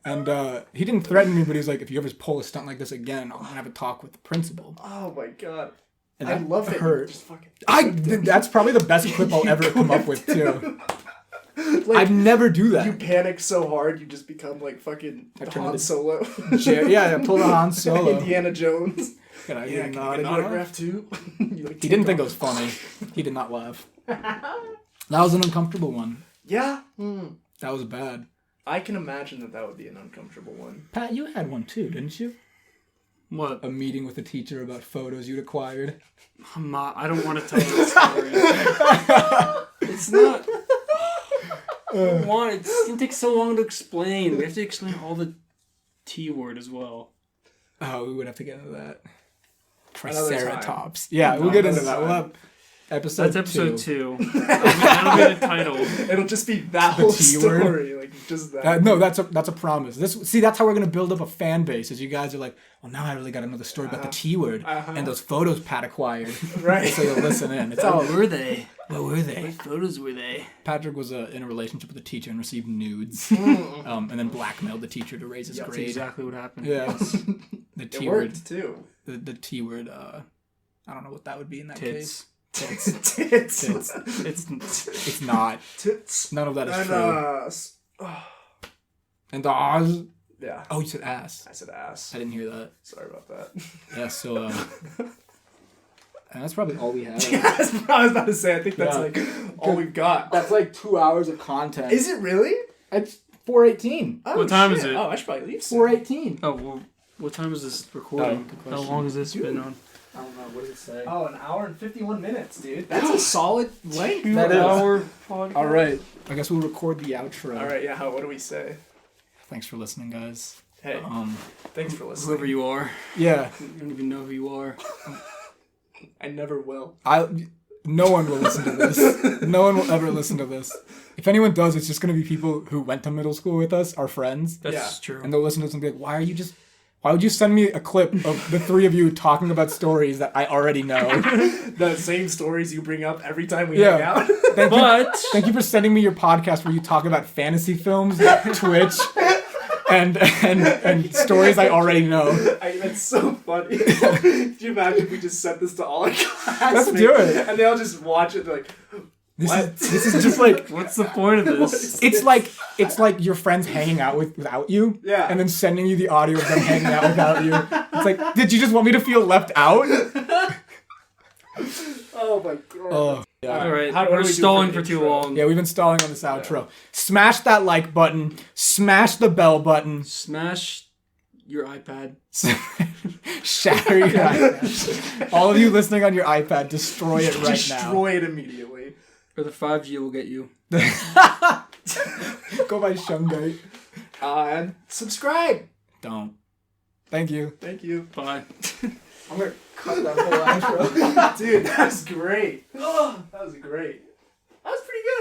he didn't threaten me, but he was like, if you ever pull a stunt like this again, I'm gonna have a talk with the principal. Oh my god. And I that love it. hurt. Just fucking... That's probably the best clip I'll ever come up with too. Like, I'd never do that. you panic so hard, you just become like fucking turn Han into- Solo. Yeah, pull the Han Solo. Indiana Jones. Can I Yeah, get can an I get an autograph? autograph too? You, like, He didn't think it was funny. He did not laugh. That was an uncomfortable one. Yeah. That was bad. I can imagine that would be an uncomfortable one. Pat, you had one too, didn't you? What? A meeting with a teacher about photos you'd acquired. I don't want to tell that story. It's not. I don't want it. It's gonna take so long to explain. We have to explain all the T word as well. Oh, we would have to get into that. Another time. Triceratops. Yeah, we'll get into that. We'll have episode That's episode 2. 2. That'll be the title. It'll just be that whole T-word? story, like just that. No, that's a promise. That's how we're gonna build up a fan base. Is you guys are like, well, now I really got another story about the T word and those photos Pat acquired. Right. So you'll listen in. It's What all. were they? What were they? What photos were they? Patrick was in a relationship with a teacher and received nudes, and then blackmailed the teacher to raise his That's grade. exactly what happened. Yeah. The It T word. worked too. The T word. I don't know what that would be in that Tits. case. Tits. Tits. It's It's not. Tits. None of that is And true. And the yeah. Oh, you said ass. I said ass. I didn't hear that. Sorry about that. Yeah. So. And that's probably all we have. That's what I was about to say. I think that's Yeah. like all we've got. That's like 2 hours of content. Is it really? It's 4:18. Oh, What time shit. is it? Oh, I should probably leave soon. 4:18. Oh, well, what time is this recording? good How question. long has this been on? I don't know. What does it say? Oh, an hour and 51 minutes, dude. That's a solid length. That is. 2-hour podcast. All right. I guess we'll record the outro. All right, yeah. What do we say? Thanks for listening, guys. Hey, thanks for listening. Whoever you are. Yeah. You don't even know who you are. I never will. No one will listen to this. No one will ever listen to this. If anyone does, it's just going to be people who went to middle school with us, our friends. That's Yeah. true. And they'll listen to us and be like, why would you send me a clip of the three of you talking about stories that I already know? The same stories you bring up every time we Yeah. hang out. Thank you for sending me your podcast where you talk about fantasy films, Twitch, and stories I already know. That's so funny. Could you imagine if we just sent this to all our classmates? Let's do it. And they all just watch it. They're like, This is just like What's the point of this? it's like your friends hanging out without you. Yeah. And then sending you the audio of them hanging out without you. It's like, did you just want me to feel left out? Oh my god. Oh, yeah. All right, What do we're we do stalling the for too intro? long. Yeah, we've been stalling on this outro. Smash that like button. Smash the bell button. Smash your iPad. Shatter your iPad. All of you listening on your iPad, destroy it right now. Destroy it immediately. Or the 5G will get you. Go by Shungite. And subscribe. Don't. Thank you. Thank you. Bye. I'm gonna cut that whole outro. Dude, that was great. Oh, that was great.